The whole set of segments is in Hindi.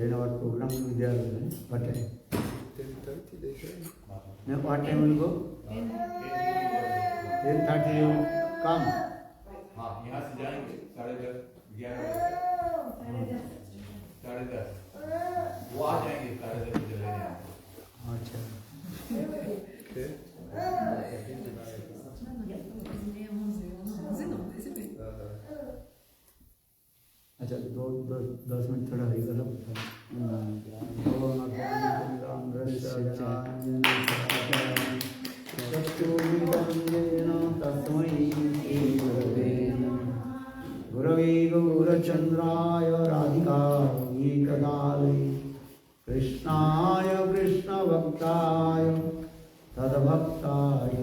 10 hour program will be there. What time? 10:30 they say. Now what time will go? 10:30 you will come. हाँ यहाँ से जाएंगे 10:30 11 10:30 वो आ जाएंगे 10:30 बजे लेने। अच्छा। अच्छा 10 मिनट थोड़ा ही करो। गुरवे गौरचंद्राय राधिकायै तदालये कृष्णाय कृष्णभक्ताय तद्भक्ताय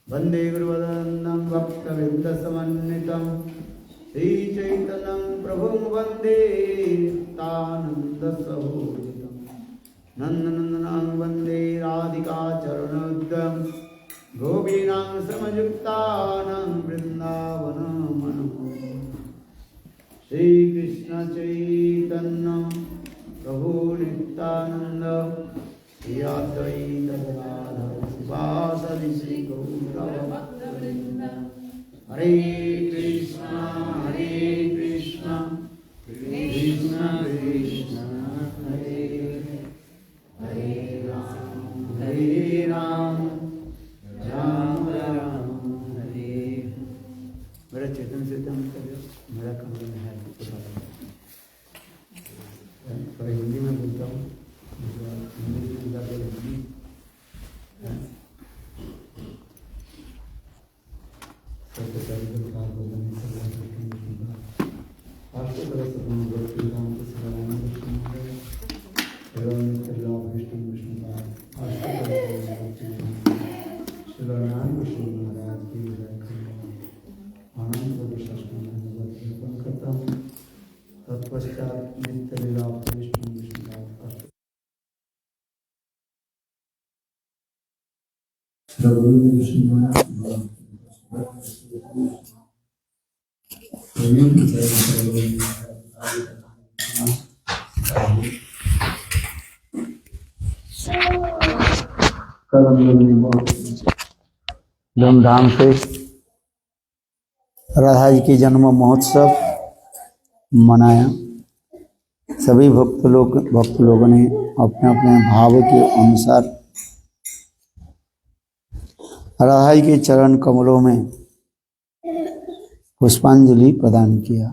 वन्दे गुरुवदनं भक्तवृन्दसमन्वितं श्रीचैतन्यं प्रभुं वन्दे नित्यानन्दसहोदितं नन्दनन्दनं वन्दे राधिका चरणोद्यं गोपीनां समयुक्तानां वृन्दावनमनोहरम् श्रीकृष्ण चैतन्य प्रभु नित्यानंद श्री अद्वैत गदाधर शिवासादि श्री गौरभक्तवृंद हरे कृष्ण कृष्ण कृष्ण हरे हरे राम राम राम हरे। मेरा चेतन से दम करो, मेरा कमरे में है थोड़ा हिंदी में बोलता हूँ, हिंदी में ज़्यादा हिंदी सबसे पहले तो बात बोलने से आपको तरह से हम लोग के काम को सराहना करते हैं एवं लाभ विष्णु विष्णुपाद आपको तरह श्री नारायण विष्णु महाराज की आनंद अर्पण करता हूँ। तत्पश्चात नित्य लीला विष्णु विष्णुपाद कल हम लोगों ने बहुत धूमधाम से राधा जी के जन्म महोत्सव मनाया। सभी भक्त लोगों ने अपने अपने भाव के अनुसार राधा जी के चरण कमलों में पुष्पांजलि प्रदान किया।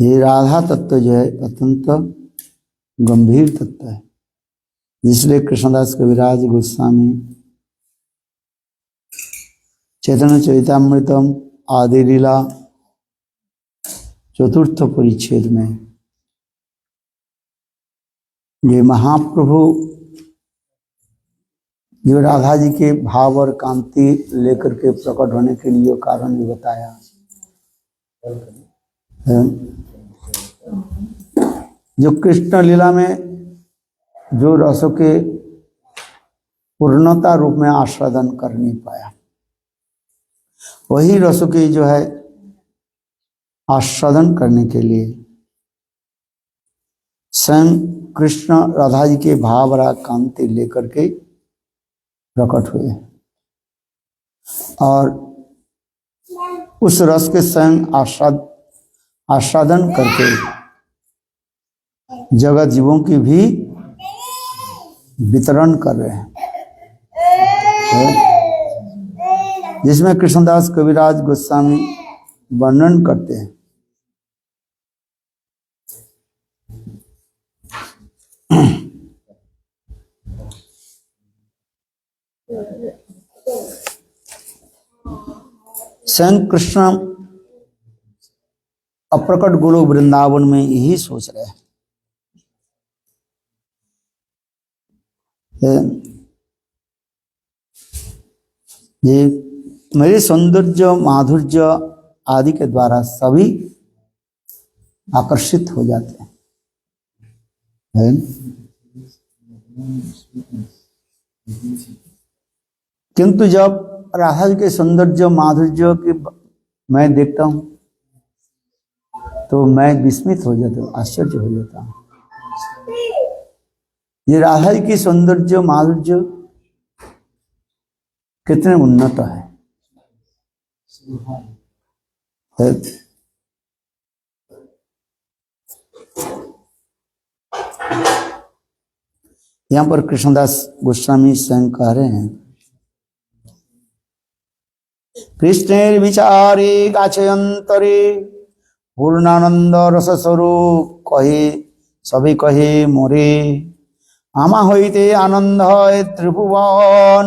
ये राधा तत्व जो है अत्यंत गंभीर तत्व है, जिसलिए कृष्णदास कविराज गोस्वामी चैतन्य चरितामृतम आदि लीला चतुर्थ परिच्छेद में ये महाप्रभु जो राधा जी के भाव और कांति लेकर के प्रकट होने के लिए कारण भी बताया। जो कृष्ण लीला में जो रसों के पूर्णता रूप में आस्वादन कर नहीं पाया, वही रसों की जो है आस्वादन करने के लिए स्वयं कृष्ण राधा जी के भाव और कांति लेकर के प्रकट हुए और उस रस के स्वयं आस्वादन करके जगत जीवों की भी वितरण कर रहे हैं, जिसमें कृष्णदास कविराज गोस्वामी वर्णन करते हैं। स्वयं कृष्ण अप्रकट गोलोक वृंदावन में यही सोच रहे हैं। ये मेरे सौंदर्य माधुर्य आदि के द्वारा सभी आकर्षित हो जाते हैं। किंतु जब राधा जी के सौंदर्य माधुर्य की मैं देखता हूं तो मैं विस्मित हो जाता हूँ, आश्चर्य हो जाता हूँ। ये राधा जी की सौंदर्य माधुर्य कितने उन्नत है। यहां पर कृष्णदास गोस्वामी स्वयं कह रहे हैं, कृष्णेर विचारे गाछयंतरे पूर्णानंद रस स्वरूप कहे सभी कहे मोरे आमा हईते आनंद है त्रिभुवन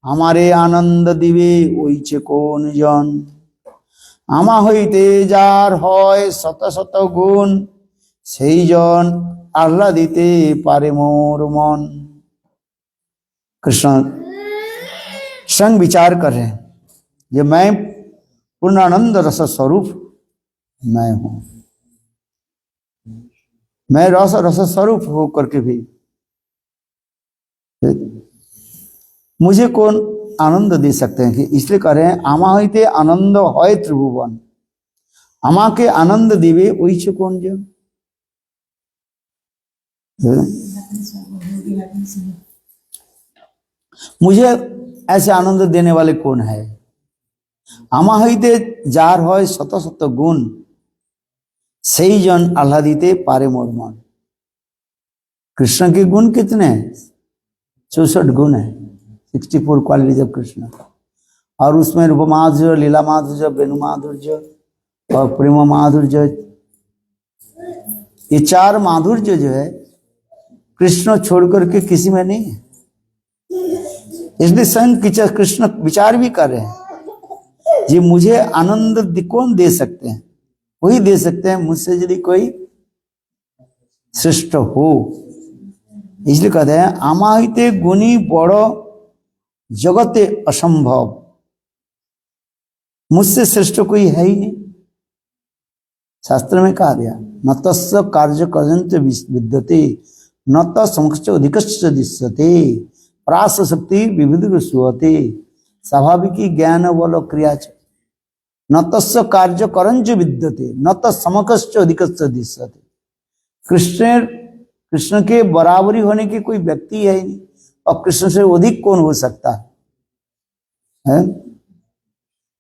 हमारे आनंद दिवे ओइছে কোন জন आमा हईते जार হয় শত শত গুণ সেই জন আহ্লাদিতে পারে মোर मन। कृष्ण संग विचार कर रहे हैं, ये मैं पूर्णानंद रस स्वरूप मैं हूं, मैं रस स्वरूप हो करके भी मुझे कौन आनंद दे सकते हैं। कि इसलिए कह रहे हैं आमा हईते आनंद है त्रिभुवन आमा के आनंद दिवे ओइছে কোন জন। मुझे ऐसे आनंद देने वाले कौन है। आमा हईते जार হয় শত শত গুণ সেই জন আহ্লাদিতে পারে মোর मन। कृष्ण के गुण कितने हैं? 64 गुण है, 64 क्वालिटीज ऑफ कृष्ण। और उसमें रूप माधुर्य, लीला माधुर्य, वेणु माधुर्य और प्रेम माधुर्य, ये 4 माधुर्य जो है कृष्ण छोड़ करके किसी में नहीं है। इसलिए स्वयं कृष्ण विचार भी कर रहे हैं, ये मुझे आनंद कौन दे सकते हैं, वही दे सकते हैं मुझसे यदि कोई श्रेष्ठ हो। इसलिए कहते हैं आमा हईते गुणी बड़ जगते असंभव, मुझसे श्रेष्ठ कोई है ही नहीं। शास्त्र में कहा गया न तस्य कार्य कर्यंत विद्यते न तमक्ष अधिकश्च दृश्यते प्रास शक्ति विविध सुहते स्वाभाविकी ज्ञान बल क्रिया न तस्य कार्य करंच विद्यते न तमकश्च अधिकश्च दृश्यते। कृष्ण के बराबरी होने की कोई व्यक्ति है ही नहीं, और कृष्ण से अधिक कौन हो सकता है?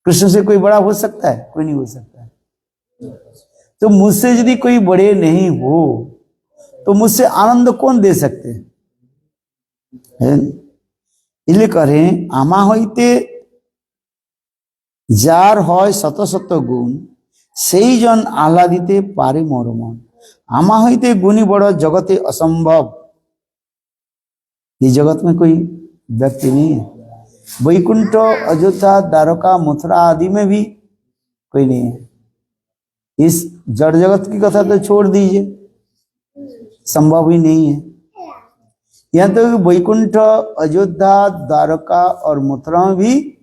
कृष्ण से कोई बड़ा हो सकता है? कोई नहीं हो सकता है। तो मुझसे यदि कोई बड़े नहीं हो तो मुझसे आनंद कौन दे सकते हैं? इसलिए कह रहे हैं आमा हईते जार হয় শত শত গুণ সেই জন আহ্লাদিতে পারে মোর मन। आमा हईते गुणी बड़ जगते असंभव, ये जगत में कोई व्यक्ति नहीं है। वैकुंठ अयोध्या द्वारका मथुरा आदि में भी कोई नहीं है। इस जड़ जगत की कथा तो छोड़ दीजिए, संभव ही नहीं है। यहां तो वैकुंठ अयोध्या द्वारका और मथुरा में भी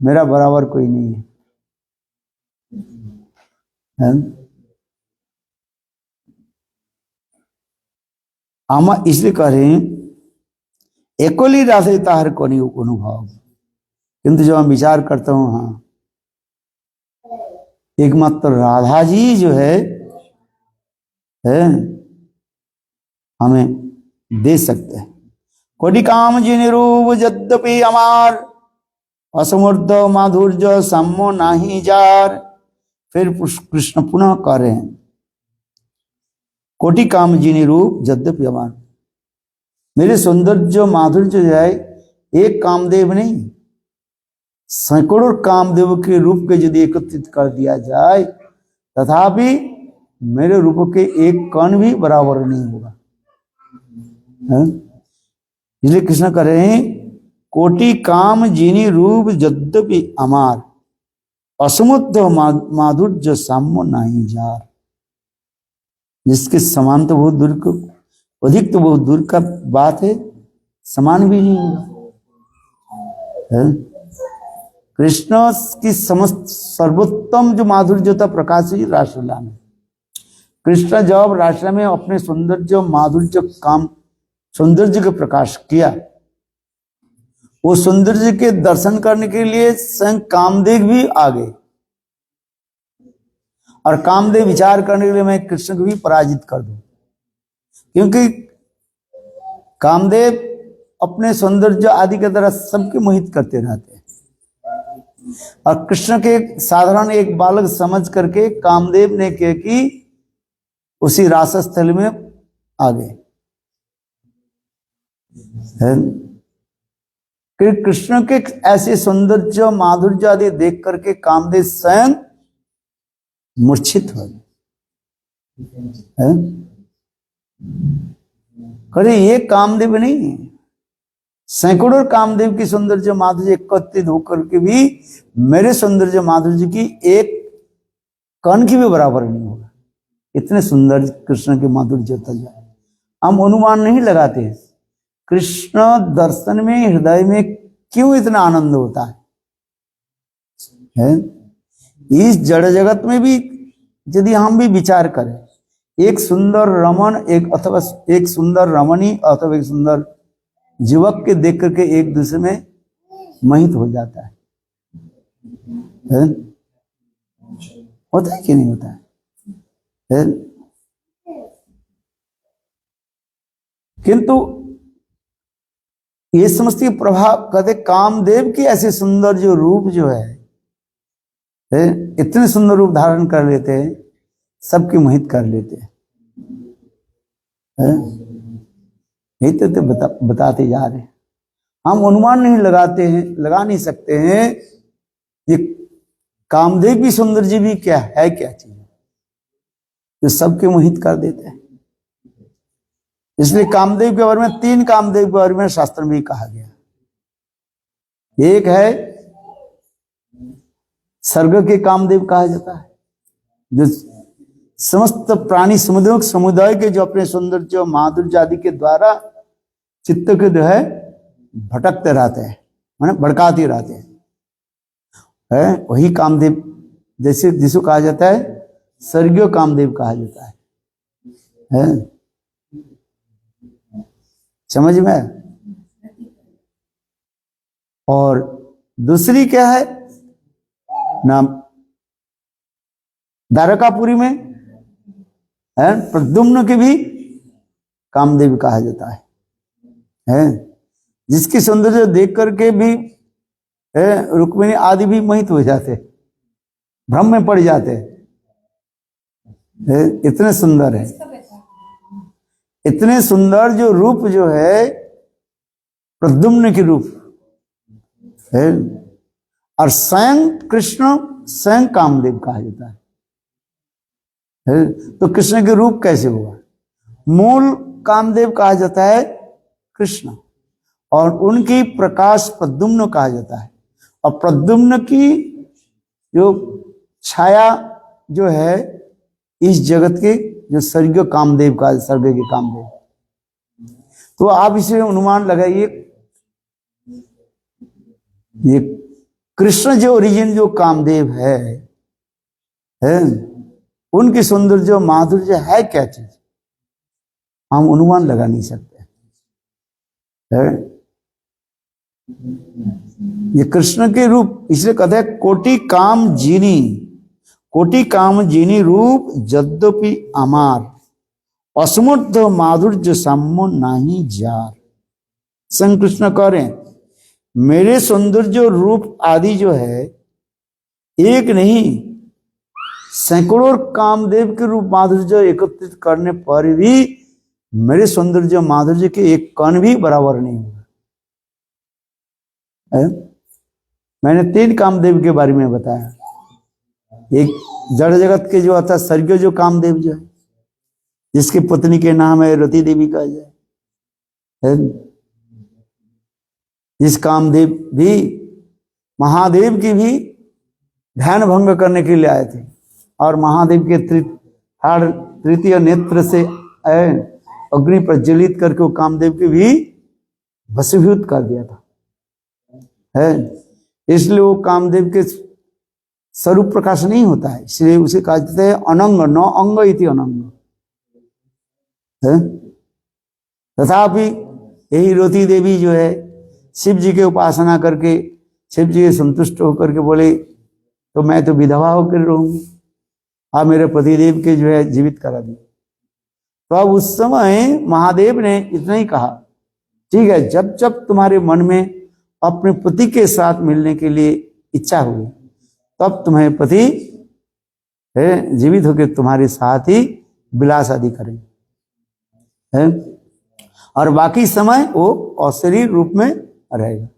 मेरा बराबर कोई नहीं है। आमा इसलिए कह रहे हैं एकोली राधे ताहर कोनी अनुभव, किंतु जब मैं विचार करता हूं हाँ एकमात्र राधा जी जो है हमें दे सकते हैं। कोटि काम जी निरूप यद्यपि अमार असमर्थ माधुर्य सम्मो नाही जार। फिर कृष्ण पुनः कह रहे हैं कोटि काम जी निरूप यद्यपि अमार, मेरे सौंदर्य माधुर्य जो है एक कामदेव नहीं सैकड़ों कामदेव के रूप के यदि एकत्रित कर दिया जाए तथापि मेरे रूप के एक कण भी बराबर नहीं होगा। इसलिए कृष्ण कह रहे हैं कोटि काम जिनी रूप यद्यपि अमार असमुद्ध माधुर्य साम्य नहीं जार। जिसके समान तो बहुत दूर को, अधिक तो बहुत दूर का बात है, समान भी नहीं होगा। कृष्ण की समस्त सर्वोत्तम जो माधुर्यता प्रकाश हुई रासलीला में। कृष्ण जब रासलीला में अपने सौंदर्य माधुर्य काम सौंदर्य का प्रकाश किया, वो सौंदर्य के दर्शन करने के लिए स्वयं कामदेव भी आ गए और कामदेव विचार करने के लिए मैं कृष्ण को भी पराजित कर दूं, क्योंकि कामदेव अपने सौंदर्य आदि के द्वारा सबके मोहित करते रहते हैं, और कृष्ण के साधारण एक बालक समझ करके कामदेव ने किया कि उसी रासस्थल में आ गए। कृष्ण के ऐसे सौंदर्य माधुर्य आदि देख करके कामदेव स्वयं मूर्छित हो गए। करे ये कामदेव नहीं है, सैकड़ों कामदेव की सौंदर्य माधुर्य एकत्रित होकर के भी मेरे सौंदर्य माधुर्य की एक कण की भी बराबर नहीं होगा। इतने सुंदर कृष्ण के माधुर्य तजा हम अनुमान नहीं लगाते हैं। कृष्ण दर्शन में हृदय में क्यों इतना आनंद होता है? इस जड़ जगत में भी यदि हम भी विचार करें, एक सुंदर रमण एक सुंदर रमणी अथवा एक सुंदर युवक के देख करके एक दूसरे में मोहित हो जाता है, होता है कि नहीं होता है? किंतु ये समझती प्रभाव कहते कामदेव की ऐसे सुंदर जो रूप जो है इतने सुंदर रूप धारण कर लेते हैं, सबकी मोहित कर लेते हैं। यही तो बताते जा रहे हैं। हम अनुमान नहीं लगाते हैं, लगा नहीं सकते हैं ये कामदेव की सौंदर्य भी क्या है, क्या चीज जो सबके मोहित कर देते हैं। इसलिए कामदेव के बारे में 3 कामदेव के बारे में शास्त्र में भी कहा गया। एक है स्वर्ग के कामदेव कहा जाता है, जो समस्त प्राणी समुदाय के जो अपने सौंदर्य माधुर्य आदि के द्वारा चित्त के जो है भटकते रहते हैं, माने भड़काते रहते हैं, वही कामदेव जैसे जिसको कहा जाता है स्वर्गीय कामदेव कहा जाता है। समझ में? और दूसरी क्या है नाम, द्वारकापुरी में है प्रद्युम्न के भी कामदेव कहा जाता है, जिसकी सौंदर्य देख करके भी रुक्मिणी आदि भी मोहित हो जाते, भ्रम में पड़ जाते, इतने सुंदर है। इतने सुंदर जो रूप जो है प्रद्युम्न के रूप है, और स्वयं कृष्ण स्वयं कामदेव कहा जाता है। तो कृष्ण के रूप कैसे हुआ? मूल कामदेव कहा जाता है कृष्ण, और उनकी प्रकाश प्रद्युम्न कहा जाता है, और प्रद्युम्न की जो छाया जो है इस जगत के जो स्वर्गीय कामदेव का, स्वर्ग के कामदेव। तो आप इसे अनुमान लगाइए, ये कृष्ण जो ओरिजिन जो कामदेव है उनकी सौंदर्य माधुर्य है क्या चीज, हम अनुमान लगा नहीं सकते है? ये कृष्ण के रूप इसलिए कहते हैं कोटि काम जीनी, कोटि काम जीनी रूप यद्यपि अमार, असमुद्ध माधुर्य साम्य नहीं जार। संग कृष्ण कह रहे हैं मेरे सौंदर्य रूप आदि जो है एक नहीं सैकड़ों कामदेव के रूप माधुर्य एकत्रित करने पर भी मेरे सौंदर्य माधुर्य के एक कण भी बराबर नहीं हुआ। मैंने 3 कामदेव के बारे में बताया। एक जड़ जगत के जो आता स्वर्गीय जो कामदेव जो है, जिसकी पत्नी के नाम है रति देवी का है, जिस कामदेव भी महादेव की भी ध्यान भंग करने के लिए आए थे, और महादेव के तृतीय नेत्र से अग्नि प्रज्वलित करके वो कामदेव के भी भस्मीभूत कर दिया था है। इसलिए वो कामदेव के स्वरूप प्रकाश नहीं होता है, इसलिए उसे कहा जाता है अनंग, न अंग इति अनंग है। तथापि यही रति देवी जो है शिव जी के उपासना करके शिव जी संतुष्ट होकर के बोले तो मैं तो विधवा होकर रहूंगी, आप मेरे पतिदेव के जो है जीवित करा दिए। तो अब उस समय महादेव ने इतना ही कहा, ठीक है, जब जब तुम्हारे मन में अपने पति के साथ मिलने के लिए इच्छा हुई, तब तुम्हें पति जीवित होकर तुम्हारे साथ ही विलास आदि करेंगे, और बाकी समय वो अशरीर रूप में रहेगा।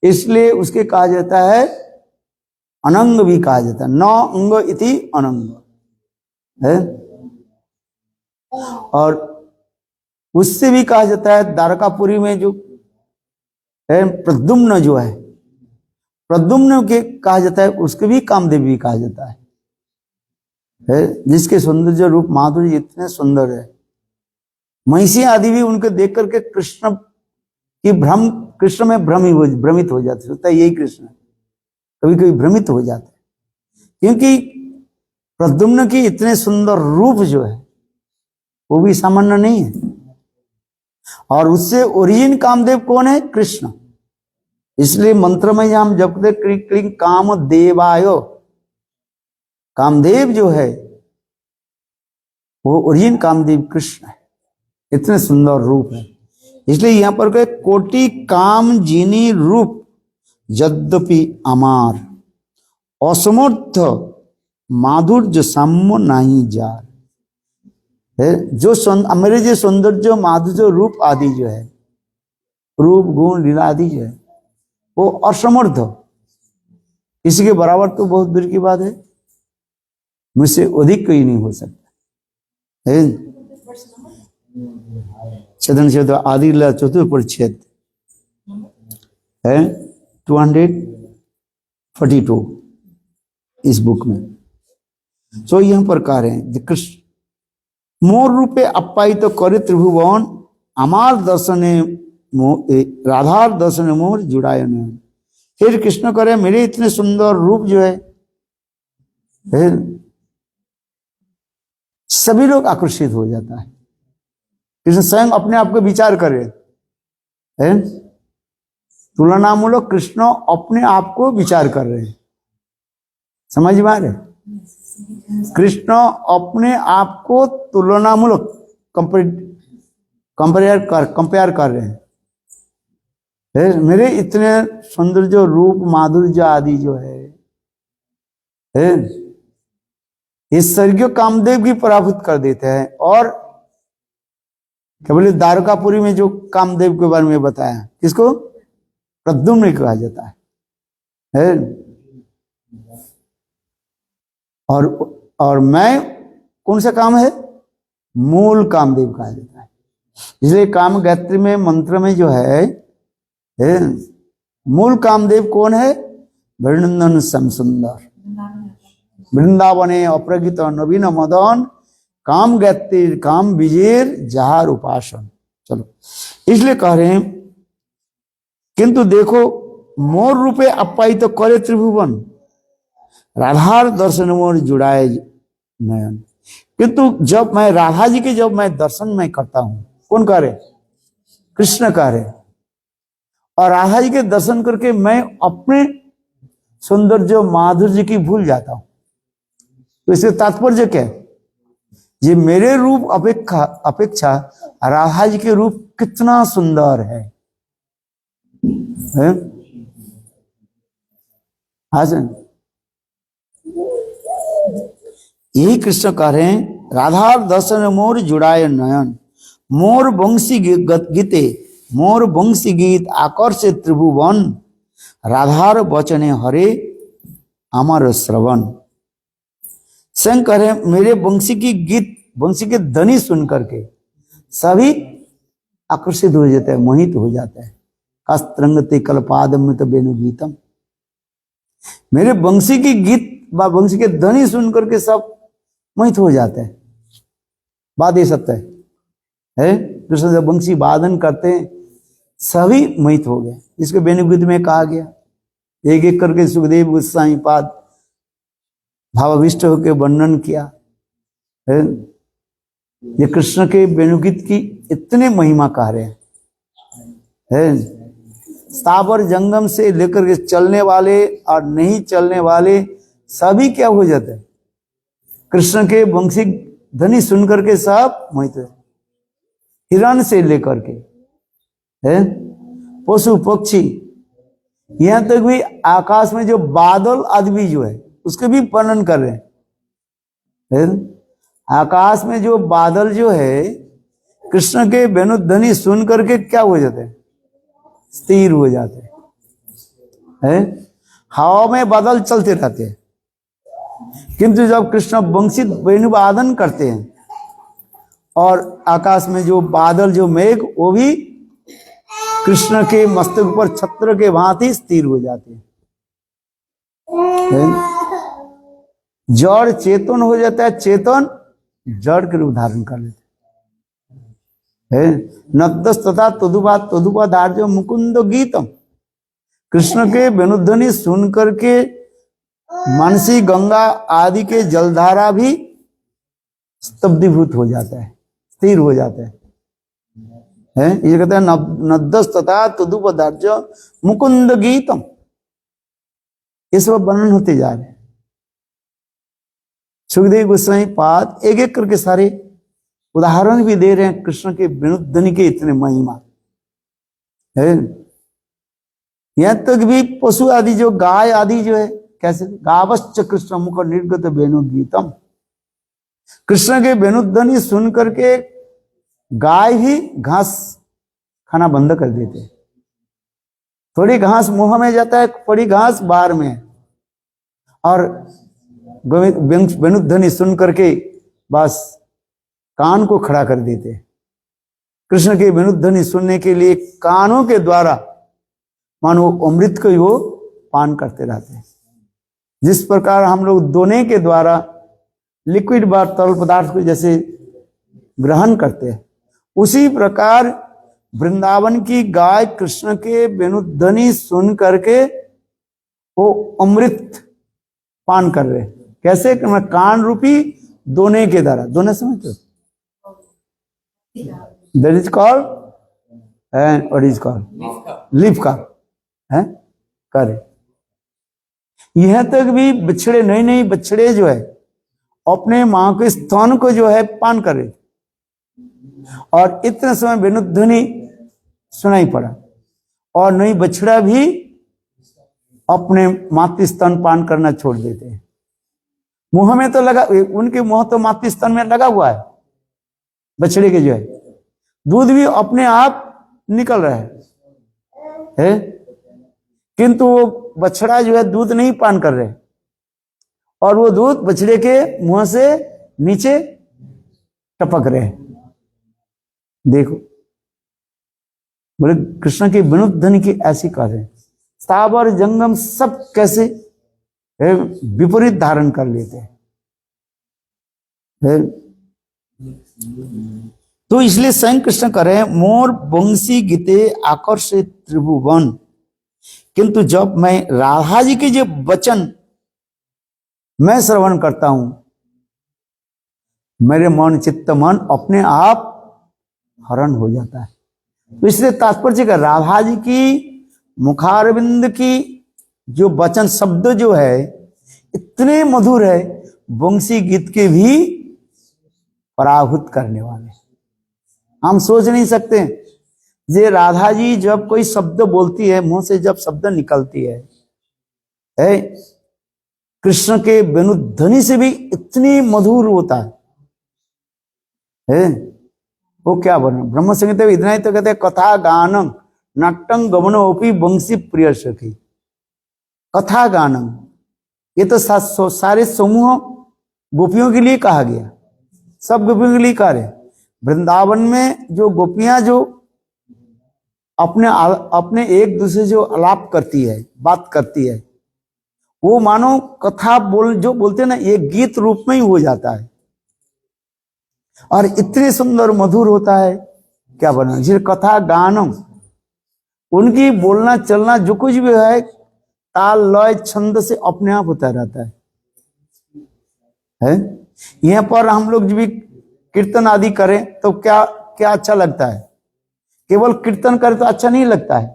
इसलिए उसके कहा जाता है, अनंग भी कहा जाता है, नौ अंग इति अनंग है। और उससे भी कहा जाता है, द्वारकापुरी में जो है प्रद्युम्न जो है, प्रद्युम्न के कहा जाता है, उसके भी कामदेव भी कहा जाता है, जिसके सौंदर्य रूप माधुर्य इतने सुंदर है। महिषी आदि भी उनके देख करके कृष्ण में भ्रमित हो जाते, सोचता है यही कृष्ण है, कभी कभी भ्रमित हो जाते हैं, क्योंकि प्रद्युम्न की इतने सुंदर रूप जो है वो भी सामान्य नहीं है। और उससे ओरिजिन कामदेव कौन है? कृष्ण। इसलिए मंत्र में हम जपते क्लिंग क्लिंग काम देवायो, कामदेव जो है वो ओरिजिन कामदेव कृष्ण है, इतने सुंदर रूप है। इसलिए यहां पर कहे कोटि काम जिनी रूप यद्यपि अमार, असमर्थ माधुर्य साम्य नहीं जार। जो मेरे जो सौंदर्य माधुर्य रूप आदि जो है, रूप गुण लीला आदि जो है, वो असमर्थ, किसी के बराबर तो बहुत दूर की बात है, मुझसे अधिक कोई नहीं हो सकता है। चतन चतुर्थ आदि लीला चतुर्थ परिच्छेद है 242 इस बुक में। सो यहां पर कह रहे हैं, कृष्ण मोर रूपे अप्पायित तो करे त्रिभुवन, अमार दर्शने राधार दर्शने मोर जुड़ाए न। फिर कृष्ण करे मेरे इतने सुंदर रूप जो है, सभी लोग आकर्षित हो जाता है। कृष्ण स्वयं अपने आप को विचार करे, तुलनामूलक कृष्ण अपने आप को विचार कर रहे हैं, समझ में आ रहे? कृष्ण अपने आप को तुलनामूलक कंपेयर कर रहे हैं। मेरे इतने सौंदर्य रूप माधुर्य आदि जो है, ये स्वर्गीय कामदेव की पराभूत कर देते हैं। और क्या बोले, द्वारकापुरी में जो कामदेव के बारे में बताया, किसको? प्रद्युम्न कहा जाता है। और मैं कौन सा काम है? मूल कामदेव कहा जाता है। इसलिए काम गायत्री में मंत्र में जो है मूल कामदेव कौन है? वृंदन सम सुंदर, वृंदावने अप्रगित नवीन मदन, काम गायत्री काम विजेर जहार उपासन। चलो, इसलिए कह रहे हैं, किंतु देखो मोर रूपे अप्पायित तो करे त्रिभुवन, राधार दर्शन मोर जुड़ाए नयन। किंतु जब मैं राधा जी के जब मैं दर्शन में करता हूं, कौन कह रहे? कृष्ण कह रहे। और राधा जी के दर्शन करके मैं अपने सौंदर्य माधुर्य की भूल जाता हूं। तो इससे तात्पर्य क्या है? ये मेरे रूप अपेक्षा राधा जी के रूप कितना सुंदर है, आज यही कृष्ण कह रहे हैं, राधा दर्शन मोर जुड़ाए नयन, मोर वंशी गीते, मोर वंशी गीत आकर्षे त्रिभुवन, राधार वचने हरे अमर श्रवण। स्वयं कह रहे हैं, मेरे वंशी की गीत, वंशी के ध्वनि सुन करके सभी आकर्षित हो जाते हैं, मोहित हो जाते हैं। कस्त्रंगते कल्पादमृत वेणु गीतम, मेरे वंशी की गीत व वंशी के ध्वनि सुन करके सब मोहित हो जाते हैं। बात ये सत्य है। कृष्ण जब वंशी वादन करते हैं सभी मोहित हो गए। इसको वेणुगीत में कहा गया, एक एक करके सुखदेव गोस्वामी पाद भावाविष्ट होकर वर्णन किया है। ये कृष्ण के वेणुगीत की इतने महिमा कह रहे हैं। स्थावर जंगम से लेकर के चलने वाले और नहीं चलने वाले सभी क्या हो जाते हैं? कृष्ण के वंशी ध्वनि सुनकर के सब मोहित हुए। हिरण से लेकर के है पशु पक्षी, यहां तक भी आकाश में जो बादल आदि भी जो है उसके भी वर्णन कर रहे हैं। आकाश में जो बादल जो है कृष्ण के वेणुध्वनि सुन करके क्या हो जाते हैं, स्थिर हो जाते हैं। हवा में बादल चलते रहते हैं, किंतु जब कृष्ण वंशी वेणुवादन करते हैं और आकाश में जो बादल जो मेघ वो भी कृष्ण के मस्तक पर छत्र के भांति स्थिर हो जाते हैं। जड़ चेतन हो जाता है, चेतन जड़ के रूप धारण कर लेते हैं। नद्दस तथा तदुपाधार्य मुकुंद गीतम, कृष्ण के वेणुध्वनि सुन करके मानसी गंगा आदि के जलधारा भी स्तब्धीभूत हो जाता है, स्थिर हो जाता है। ये कहते हैं नद्दस तथा तदुपाधार्य मुकुंद गीतम। ये सब वर्णन होते जा रहे हैं। सुखदेव गोस्वामी पाद एक एक करके सारे उदाहरण भी दे रहे हैं कृष्ण के वेणुध्वनि के इतने महिमा है। यहां तक भी पशु आदि जो गाय आदि जो है कैसे, गावश्च कृष्ण मुख निर्गत वेणु गीतम, कृष्ण के वेणुध्वनि सुन करके गाय भी घास खाना बंद कर देते हैं। थोड़ी घास मुंह में जाता है, थोड़ी घास बाहर में है, और वेणुध्वनि सुन करके बस कान को खड़ा कर देते हैं। कृष्ण के वेणुध्वनि सुनने के लिए कानों के द्वारा मानो अमृत को वो पान करते रहते हैं। जिस प्रकार हम लोग दोने के द्वारा लिक्विड व तरल पदार्थ को जैसे ग्रहण करते हैं, उसी प्रकार वृंदावन की गाय कृष्ण के वेणुध्वनि सुन करके वो अमृत पान कर रहे हैं। कैसे, कान रूपी दोने के द्वारा। दोने समझते हो, that is called and what is called lip का है करे। यह तक भी बछड़े, नई नई बछड़े जो है अपने मां के स्तन को जो है पान कर रहे थे, और इतने समय वेणुध्वनि सुनाई पड़ा, और नई बछड़ा भी अपने मातृ स्तन पान करना छोड़ देते हैं। मुंह में तो लगा, उनके मुंह तो मातृ स्तन में लगा हुआ है, बछड़े के जो है दूध भी अपने आप निकल रहा है, किंतु वो बछड़ा जो है दूध नहीं पान कर रहे, और वो दूध बछड़े के मुंह से नीचे टपक रहे हैं। देखो, बोले कृष्ण की वेणुध्वनि की ऐसी कार्य, स्थावर जंगम सब कैसे विपरीत धारण कर लेते हैं। तो इसलिए स्वयं कृष्ण कह रहे हैं, मोर वंशी गीते आकर्षित त्रिभुवन, किंतु जब मैं राधा जी के जो वचन मैं श्रवण करता हूं, मेरे मन चित्त मन अपने आप हरण हो जाता है। तो इसलिए तात्पर्य का राधा जी की मुखारविंद की जो वचन शब्द जो है इतने मधुर है, वंशी गीत के भी पराभूत करने वाले। हम सोच नहीं सकते, ये राधा जी जब कोई शब्द बोलती है, मुंह से जब शब्द निकलती है कृष्ण के वेणुध्वनि से भी इतनी मधुर होता है। वो क्या बना ब्रह्म संगीत में इतना ही तो कहते हैं, कथा गानम नाट्यम गमनोपि वंशी प्रिय सखी। कथा गानम, ये तो सारे समूह गोपियों के लिए कहा गया, सब गोपियों के लिए कहा है। वृंदावन में जो गोपियां जो अपने एक दूसरे जो आलाप करती है, बात करती है, वो मानो कथा जो बोलते हैं ना, ये गीत रूप में ही हो जाता है, और इतने सुंदर मधुर होता है। क्या बना जिस कथा गानम, उनकी बोलना चलना जो कुछ भी है ताल लय छंद से अपने आप होता रहता है। यहाँ पर हम लोग भी कीर्तन आदि करें तो क्या क्या अच्छा लगता है। केवल कीर्तन करें तो अच्छा नहीं लगता है,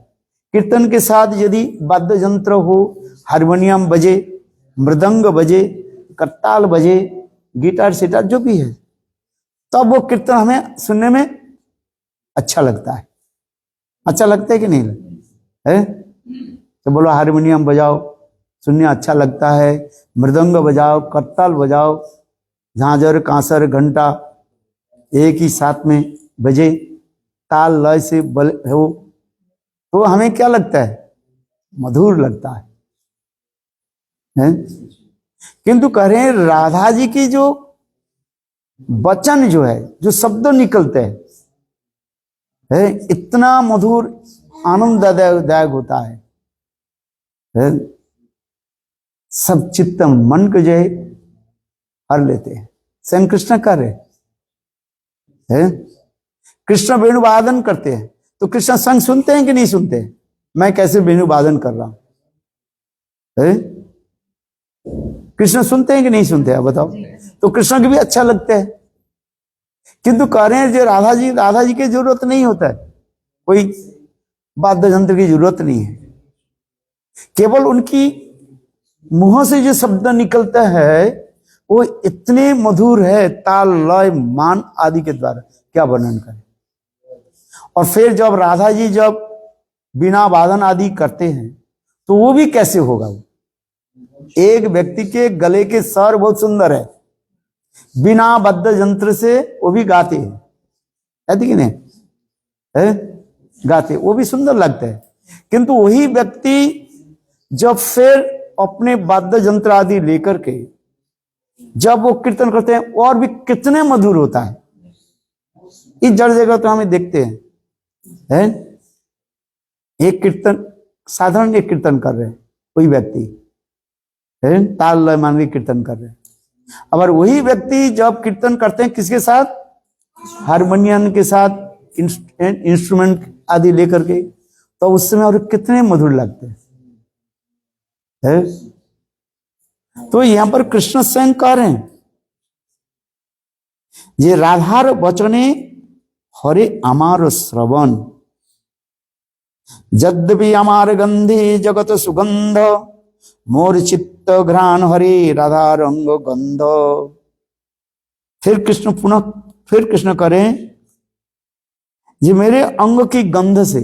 कीर्तन के साथ यदि वाद्य यंत्र हो, हारमोनियम बजे, मृदंग बजे, करताल बजे, गिटार सिटार जो भी है, तब वो कीर्तन हमें सुनने में अच्छा लगता है। अच्छा लगता है कि नहीं लगता है? तो बोलो हारमोनियम बजाओ, सुनने अच्छा लगता है, मृदंग बजाओ, करताल बजाओ, झांझर कांसर घंटा एक ही साथ में बजे, ताल लय से बल हो, तो हमें क्या लगता है? मधुर लगता है? किंतु कह रहे हैं राधा जी की जो वचन जो है, जो शब्द निकलते हैं, इतना मधुर आनंददायक होता है, सब चित्त मन को जो है हर लेते हैं। स्वयं कृष्ण कर रहे हैं, कृष्ण वेणु वादन करते हैं, तो कृष्ण संग सुनते हैं कि नहीं सुनते? मैं कैसे वेणु वादन कर रहा हूं, कृष्ण सुनते हैं कि नहीं सुनते हैं? बताओ। तो कृष्ण को भी अच्छा लगता है। किंतु कह रहे हैं जो राधा जी की जरूरत नहीं होता है, कोई वाद्य यंत्र की जरूरत नहीं है, केवल उनकी मुंह से जो शब्द निकलता है वो इतने मधुर है, ताल लय मान आदि के द्वारा क्या वर्णन करें। और फिर जब राधा जी जब बिना वादन आदि करते हैं तो वो भी कैसे होगा? वो एक व्यक्ति के गले के स्वर बहुत सुंदर है, बिना वाद्य यंत्र से वो भी गाते हैं, है कि नहीं है? गाते, वो भी सुंदर लगता है। किंतु वही व्यक्ति जब फिर अपने वाद्य यंत्र आदि लेकर के जब वो कीर्तन करते हैं और भी कितने मधुर होता है। इस जड़ जगह तो हमें देखते हैं, एक कीर्तन साधारण एक कीर्तन कर रहे हैं, कोई व्यक्ति ताल लय मान के कीर्तन कर रहे हैं, अगर वही व्यक्ति जब कीर्तन करते हैं किसके साथ? हारमोनियम के साथ, इंस्ट्रूमेंट आदि लेकर के, तो उस समय और कितने मधुर लगते हैं। तो यहां पर कृष्ण स्वयं कह रहे हैं ये राधार वचने हरे अमार श्रवण, यद्यपि अमार गंधे जगत सुगंध, मोर चित्त घ्राण हरे राधा रंग गंध। फिर कृष्ण करें ये मेरे अंग की गंध से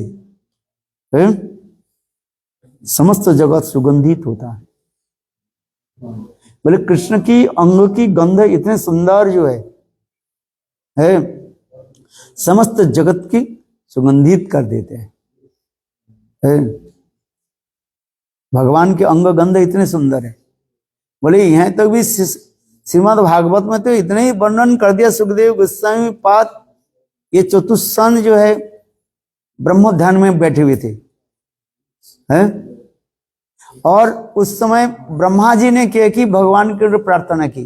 समस्त जगत सुगंधित होता है। बोले कृष्ण की अंग की गंध इतने सुंदर जो है समस्त जगत की सुगंधित कर देते हैं। भगवान के अंग गंध इतने सुंदर है। बोले यहां तक भी श्रीमद् भागवत में तो इतने ही वर्णन कर दिया सुखदेव गोस्वामी पाद, ये चतुस्सन जो है ब्रह्म ध्यान में बैठे हुए थे, हैं? और उस समय ब्रह्मा जी ने क्या की, भगवान के प्रार्थना की,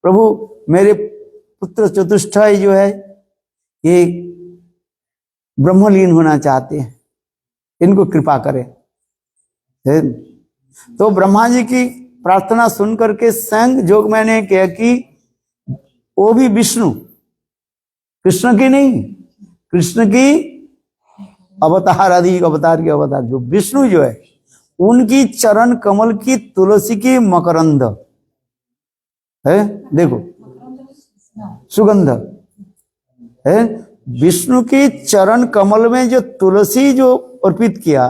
प्रभु मेरे पुत्र चतुष्टय जो है ये ब्रह्मलीन होना चाहते हैं, इनको कृपा करें। तो ब्रह्मा जी की प्रार्थना सुन करके स्वयं जोग मैंने क्या कि वो भी विष्णु, कृष्ण की नहीं, कृष्ण की अवतार आदि अवतार के अवतार जो विष्णु जो है उनकी चरण कमल की तुलसी की मकरंद है, देखो सुगंध है, विष्णु की चरण कमल में जो तुलसी जो अर्पित किया,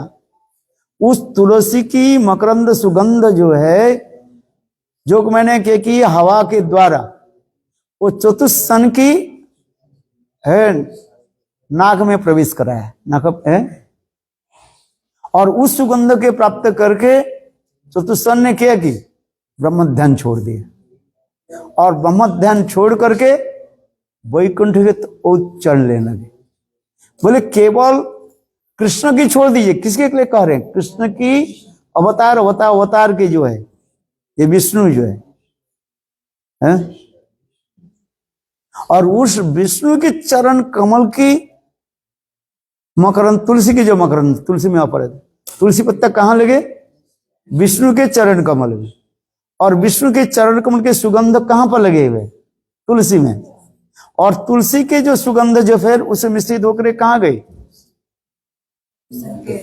उस तुलसी की मकरंद सुगंध जो है जो मैंने क्या कि हवा के द्वारा वो चतुस्सन की है नाक में प्रवेश कराया, नाक है, और उस सुगंध के प्राप्त करके चतुस्सन ने क्या की, ब्रह्म ध्यान छोड़ दिया, और ब्रह्म ध्यान छोड़ करके वैकुंठ के तो चढ़ लेने लगे। बोले केवल कृष्ण की छोड़ दीजिए, किसके लिए कह रहे हैं? कृष्ण की अवतार के जो है ये विष्णु जो है? और उस विष्णु के चरण कमल की मकरंद, तुलसी की जो मकरंद, तुलसी में अपर तुलसी पत्ता कहां लगे? विष्णु के चरण कमल में, और विष्णु के चरण कमल के सुगंध कहां पर लगे हुए? तुलसी में, और तुलसी के जो सुगंध जो फिर उसे मिश्रित होकर कहां गई?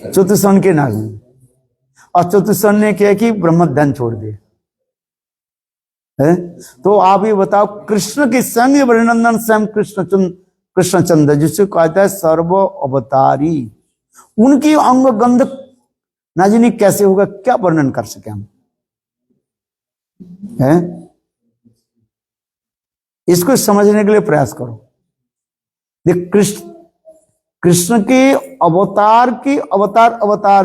चतुस्सन के नाग में, और चतुस्सन ने क्या कि ब्रह्म ध्यान छोड़ दिया। है। तो आप ये बताओ, कृष्ण के संग वृणनंदन स्वयं कृष्णचंद्र जिससे कहता है सर्व अवतारी, उनकी अंग गंध ना जाने कैसे होगा, क्या वर्णन कर सके हम, है? इसको समझने के लिए प्रयास करो। देख, कृष्ण के अवतार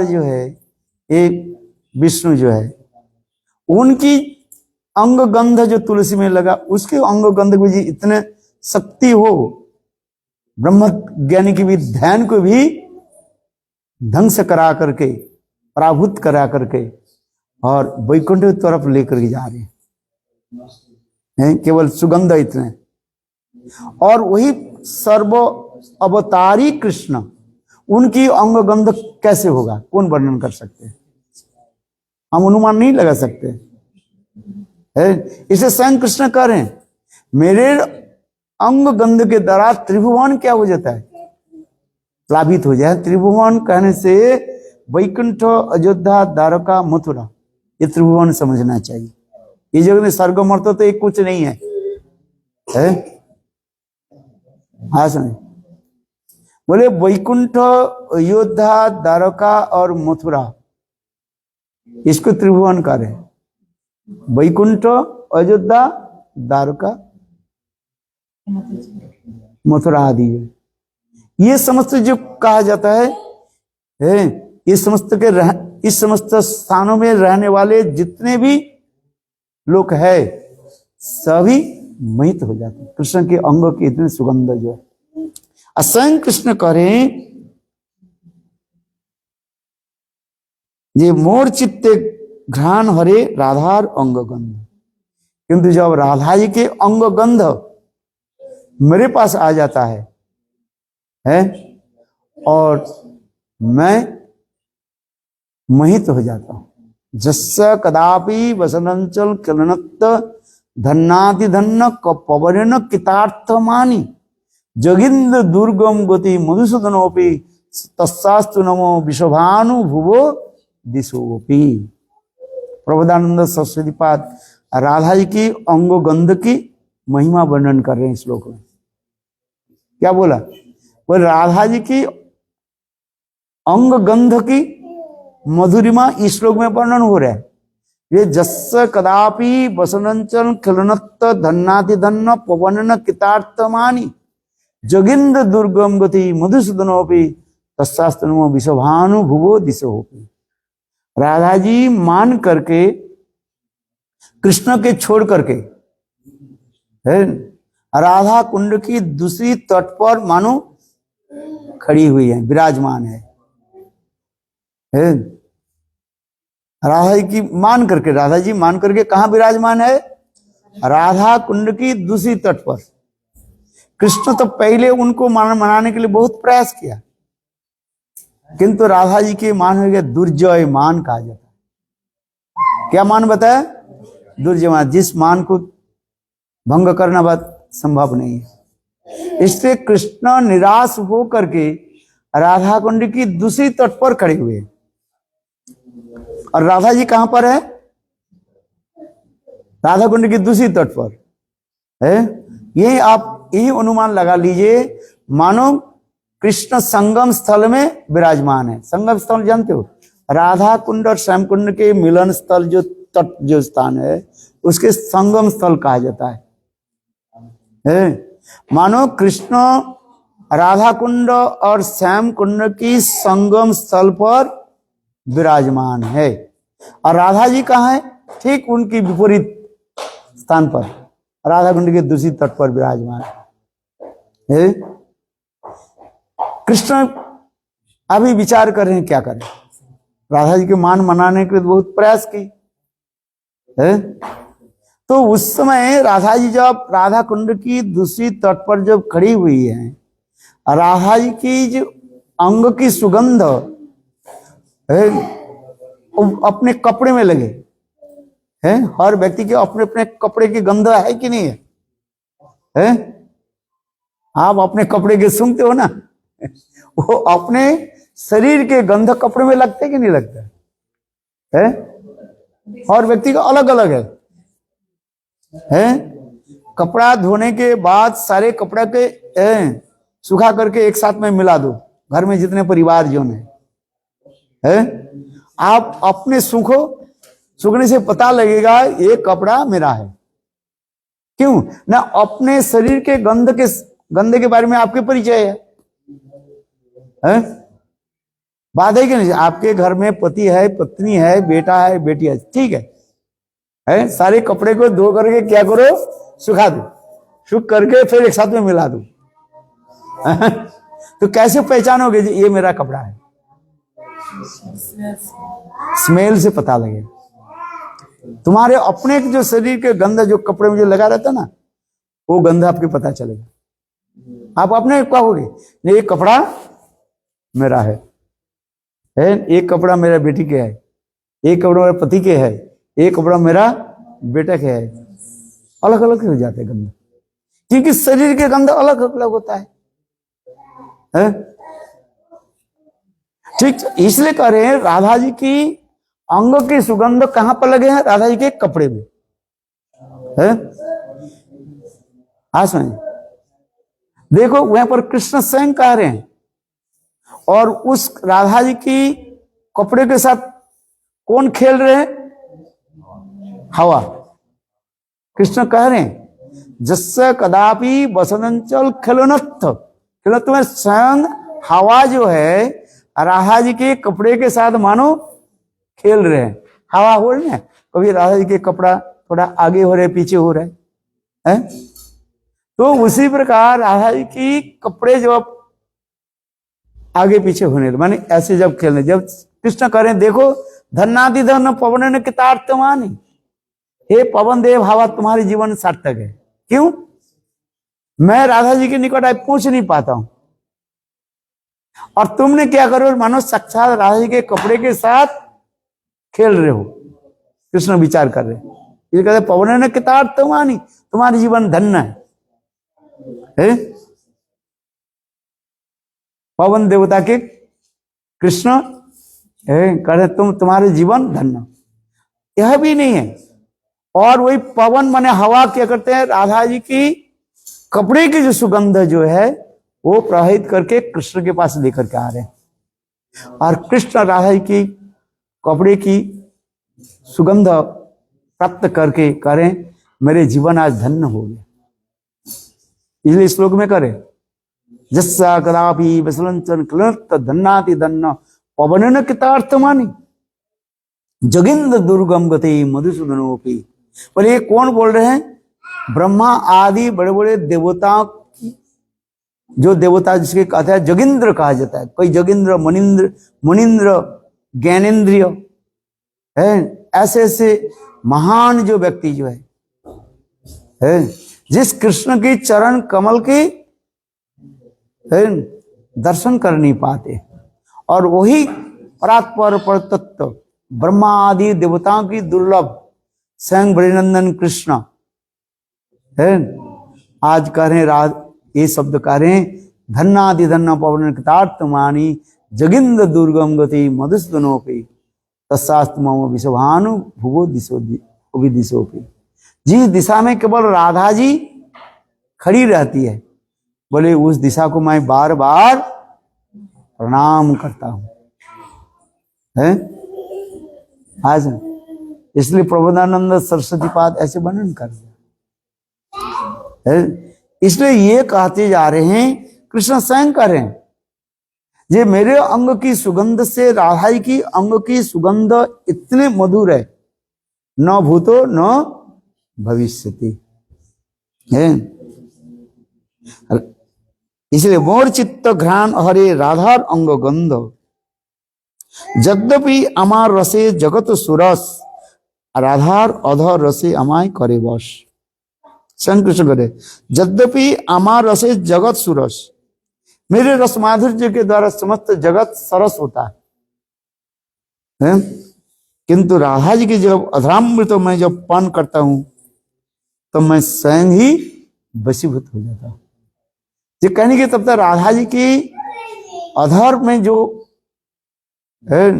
जो है, एक विष्णु जो है, उनकी अंग गंध जो तुलसी में लगा, उसके अंग गंध को जी इतने शक्ति हो, ब्रह्म ज्ञानी की भी ध्यान को भी ढंग से करा करके, पराभूत करा करके और वैकुंठ की तरफ लेकर के जा रहे हैं, केवल सुगंध इतने। और वही सर्व अवतारी कृष्ण, उनकी अंग गंध कैसे होगा, कौन वर्णन कर सकते हैं? हम अनुमान नहीं लगा सकते है। इसे स्वयं कृष्ण कह रहे हैं, मेरे अंग गंध के द्वारा त्रिभुवन क्या हो जाता है, प्लावित हो जाए। त्रिभुवन कहने से वैकुंठ, अयोध्या, द्वारका, मथुरा, ये त्रिभुवन समझना चाहिए। ये जगह में स्वर्ग मर्त तो एक कुछ नहीं है, है? हाँ समझ, बोले वैकुंठ, अयोध्या, द्वारका और मथुरा, इसको त्रिभुवन कह रहे। वैकुंठ, अयोध्या, द्वारका, मथुरा आदि, ये समस्त जो कहा जाता है, इस समस्त स्थानों में रहने वाले जितने भी लोग हैं, सभी मोहित हो जाते हैं कृष्ण के अंगों की इतनी सुगंध जो है। स्वयं कृष्ण करें, ये मोर चित्ते घ्राण हरे राधार अंग गंध, किंतु जब राधा जी के अंग गंध मेरे पास आ जाता है और मैं मोहित हो जाता हूं। जस्य कदापि वसनंचल किरणत्त धन्नाति धन्न पवन कितार्थ मानी जोगिंद्र दुर्गम गति मधुसूदनोपि तस्सास्तु नमो विश्वभानु भुवो दिशोपि। प्रबोधानंद सरस्वती पाद राधा जी की अंगो गंध की महिमा वर्णन कर रहे हैं श्लोक में। क्या बोला? वो राधा जी की अंग गंध की मधुरिमा इस श्लोक में वर्णन हो रहा है। ये जस्य कदापि वसनंचल खिलनत्त धन्नाति धन्न पवन कितार्थमानी जोगिंद्र दुर्गम गति मधुसूदनोपि तस्सास्तु नमो विश्वभानु भुवो दिशोपि। राधा जी मान करके, कृष्ण के छोड़ करके, है राधा कुंड की दूसरी तट पर मानो खड़ी हुई है, विराजमान है। राधा जी की मान करके, राधा जी मान करके कहां विराजमान है? राधा कुंड की दूसरी तट पर। कृष्ण तो पहले उनको मनाने के लिए बहुत प्रयास किया, किंतु राधा जी के मान हो गया दुर्जय मान कहा जाता है। क्या मान बताया? दुर्जय मान, जिस मान को भंग करना बात संभव नहीं है। इससे कृष्ण निराश हो करके राधा कुंड की दूसरी तट पर खड़े हुए। और राधा जी कहां पर है? राधा कुंड की दूसरी तट पर है। यही आप यही अनुमान लगा लीजिए, मानो कृष्ण संगम स्थल में विराजमान है। संगम स्थल जानते हो? राधा कुंड और श्याम कुंड के मिलन स्थल, जो तट जो स्थान है, उसके संगम स्थल कहा जाता है। मानो कृष्ण राधा कुंड और श्याम कुंड की संगम स्थल पर विराजमान है, और राधा जी कहाँ है? ठीक उनकी विपरीत स्थान पर, राधा कुंड के दूसरी तट पर विराजमान है। कृष्ण अभी विचार कर रहे हैं क्या करें। राधा जी के मान मनाने के लिए बहुत प्रयास की है। तो उस समय राधा जी जब राधा कुंड की दूसरी तट पर जब खड़ी हुई है, राधा जी की जो अंग की सुगंध है अपने कपड़े में लगे है। हर व्यक्ति के अपने अपने कपड़े की गंध है कि नहीं है? आप अपने कपड़े के सूंघते हो ना, वो अपने शरीर के गंध कपड़े में लगते कि नहीं लगता है? हर व्यक्ति का अलग अलग है। है। कपड़ा धोने के बाद सारे कपड़ा के सुखा करके एक साथ में मिला दो, घर में जितने परिवार जो है, आप अपने सूखने से पता लगेगा ये कपड़ा मेरा है। क्यों ना? अपने शरीर के गंध के बारे में आपके परिचय है? बात है कि नहीं? आपके घर में पति है, पत्नी है, बेटा है, बेटी है, ठीक है? सारे कपड़े को धो करके क्या करो? सुखा दो, सूख करके फिर एक साथ में मिला दो। तो कैसे पहचानोगे ये मेरा कपड़ा है? स्मेल से पता लगेगा। तुम्हारे अपने जो शरीर के गंध जो कपड़े में जो लगा रहता ना, वो गंध आपके पता चलेगा। आप अपने कहोगे नहीं ये कपड़ा मेरा है, एक कपड़ा मेरा बेटी के है, एक कपड़ा मेरा पति के है, एक कपड़ा मेरा बेटा के है। अलग अलग हो जाते गंध, क्योंकि शरीर के गंध अलग अलग होता है। ठीक, इसलिए कह रहे हैं राधा जी की अंग की सुगंध कहां पर लगे हैं? राधा जी के कपड़े में है। सुनिए, देखो वहां पर कृष्ण स्वयं कह रहे हैं, और उस राधा जी की कपड़े के साथ कौन खेल रहे हैं? हवा। कृष्ण कह रहे हैं जस्से कदापि बसनंचल खिलनत्थ, खिलनत्थ में स्वयं हवा जो है राधा जी के कपड़े के साथ मानो खेल रहे हैं। हवा हो रही है, कभी राधा जी के कपड़ा थोड़ा आगे हो रहे, पीछे हो रहे हैं। तो उसी प्रकार राधा जी की कपड़े जब आगे पीछे होने माने ऐसे जब खेलने, जब कृष्ण करें देखो धन्नादि धन पवन कितार्थमानी, हे पवन देव हवा तुम्हारे जीवन सार्थक है। क्यों? मैं राधा जी के निकट आए पहुंच नहीं पाता हूं, और तुमने क्या करो मानो साक्षात राधा जी के कपड़े के साथ खेल रहे हो। कृष्ण विचार कर रहे ये कहते पवन कितार्थमानी, तुम्हारे जीवन धन्य है। पवन देवता के कृष्ण कहते तुम्हारे जीवन धन्य। यह भी नहीं है, और वही पवन माने हवा क्या करते हैं? राधा जी की कपड़े की जो सुगंध जो है वो प्रवाहित करके कृष्ण के पास लेकर के आ रहे हैं, और कृष्ण राधा जी की कपड़े की सुगंध प्राप्त करके करें मेरे जीवन आज धन्य हो गया। इसलिए श्लोक में करें जस्सा कदापि वसलंचन क्लर्त धन्नाति धन्य पवन कितार्थमानी जोगिंद्र दुर्गम गति मधुसूदनोपी। पर ये कौन बोल रहे हैं? ब्रह्मा आदि बड़े बड़े देवताओं की, जो देवता जिसके कहते हैं जोगिंद्र कहा जाता है, कोई जोगिंद्र, मुनिंद्र, ज्ञानेन्द्रिय है, ऐसे ऐसे महान जो व्यक्ति जो है जिस कृष्ण की चरण कमल की दर्शन कर नहीं पाते, और वही परात्पर पर तत्व ब्रह्मा आदि देवताओं की दुर्लभ स्वयं ब्रजनंदन कृष्ण है। आज कह रहे राज ये शब्द कह रहे हैं धन्नादि धन्ना पवन कृतार्थमानी जगिंद्र दुर्गम गति मधुसूदनोपि तस्सास्तु मम विश्वभानु भुवो दिशोपि। जिस दिशा में केवल राधा जी खड़ी रहती है, बोले उस दिशा को मैं बार बार प्रणाम करता हूं। है आज इसलिए प्रबोधानंद सरस्वती पाद ऐसे वर्णन कर रहे, इसलिए ये कहते जा रहे हैं कृष्ण स्वयं कह रहे हैं ये मेरे अंग की सुगंध से राधा जी की अंग की सुगंध इतने मधुर है, न भूतो न भविष्यति है। इसलिए मोर चित्त घ्राण हरे राधार अंग गंध यद्यपि अमार रसे जगत सुरस राधार अधर रसे अमाय करे वश। कृष्ण करे यद्यपि अमार रसे जगत सुरस, मेरे रस माधुर्य के द्वारा समस्त जगत सरस होता है, किंतु राधा जी की जब अधरामृत मैं जब पान करता हूं तो मैं स्वयं ही वशीभूत हो जाता हूं। ये कहने के तब तक राधा जी की अधर में जो है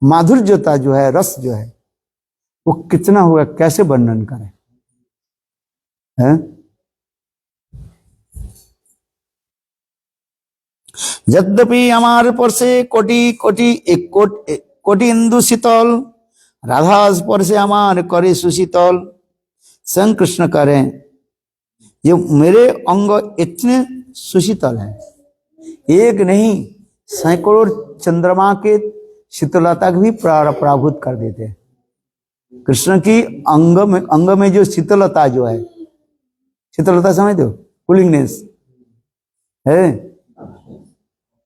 माधुर्यता जो है, रस जो है, वो कितना होगा, कैसे वर्णन करें। है। यद्यपि हमारे पर से कोटि इंदु शीतल, राधा पर से हमारे करे सुशीतल। स्वयं कृष्ण करें, ये मेरे अंग इतने सुशीतल हैं, एक नहीं सैकड़ों चंद्रमा के शीतलता भी पराभूत कर देते हैं। कृष्ण की अंग में जो शीतलता जो है, शीतलता समझते हो, कूलिंगनेस है,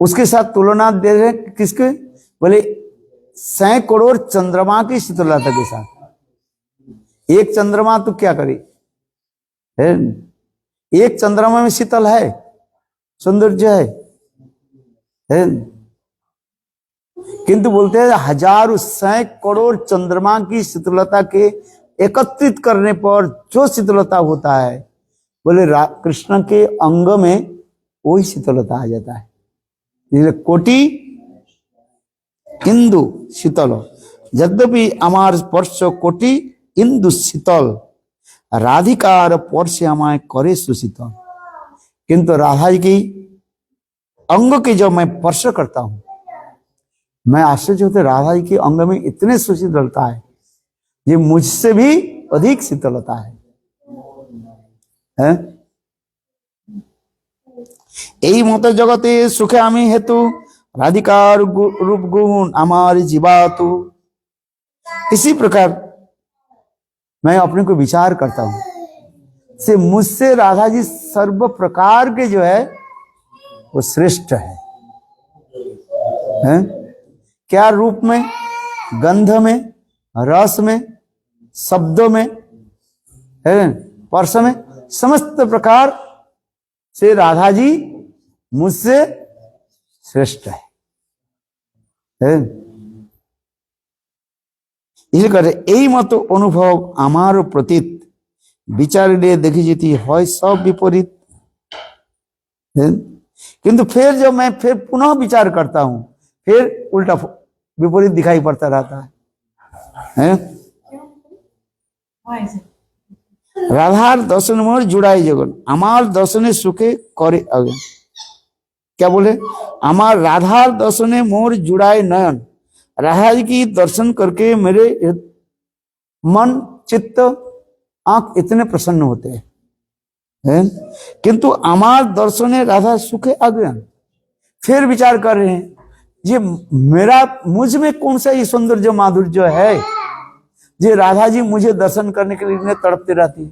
उसके साथ तुलना दे रहे किसके, बोले सैकड़ों चंद्रमा की शीतलता के साथ। एक चंद्रमा तो क्या करे है, एक चंद्रमा में शीतल है, सौंदर्य है, किंतु बोलते हैं हजारों सैकड़ों चंद्रमा की शीतलता के एकत्रित करने पर जो शीतलता होता है, बोले कृष्ण के अंग में वही शीतलता आ जाता है। इसलिए कोटि इंदु शीतल, यद्यपि अमार स्पर्श कोटि इंदु शीतल, राधिकार स्पर्श हमारे करे सुशीतल। किंतु राधा जी की अंग के जब मैं स्पर्श करता हूं, मैं आश्चर्य होते, राधा जी के अंग में इतने सुशीतलता है, ये मुझसे भी अधिक शीतलता है? এই মতো জগতে সুখে আমি হেতু, রাধিকার रूप गुण हमारी जीवातु। इसी प्रकार मैं अपने को विचार करता हूं, से मुझसे राधा जी सर्व प्रकार के जो है वो श्रेष्ठ है? क्या रूप में, गंध में, रस में, शब्दों में, है स्पर्श में, समस्त प्रकार से राधा जी मुझसे श्रेष्ठ है। इसी करे এই মতো অনুভব আমার প্রতীত, বিচারিলে देखी जेती হয় सब विपरीत। किंतु फिर जब मैं फिर पुनः विचार करता हूं, फिर उल्टा विपरीत दिखाई पड़ता रहता है। राधार दर्शन मोर जुड़ाई जगन, अमार दर्शने सुखे करे अगन। क्या बोले, अमार राधार दर्शने मोर जुड़ाए नयन, राधा जी की दर्शन करके मेरे मन चित्त आंख इतने प्रसन्न होते हैं। किंतु अमार दर्शने राधा सुखे अगन। फिर विचार कर रहे हैं, ये मेरा मुझ में कौन सा ये सौंदर्य माधुर्य है, जे राधा जी मुझे दर्शन करने के लिए तड़पते रहती है।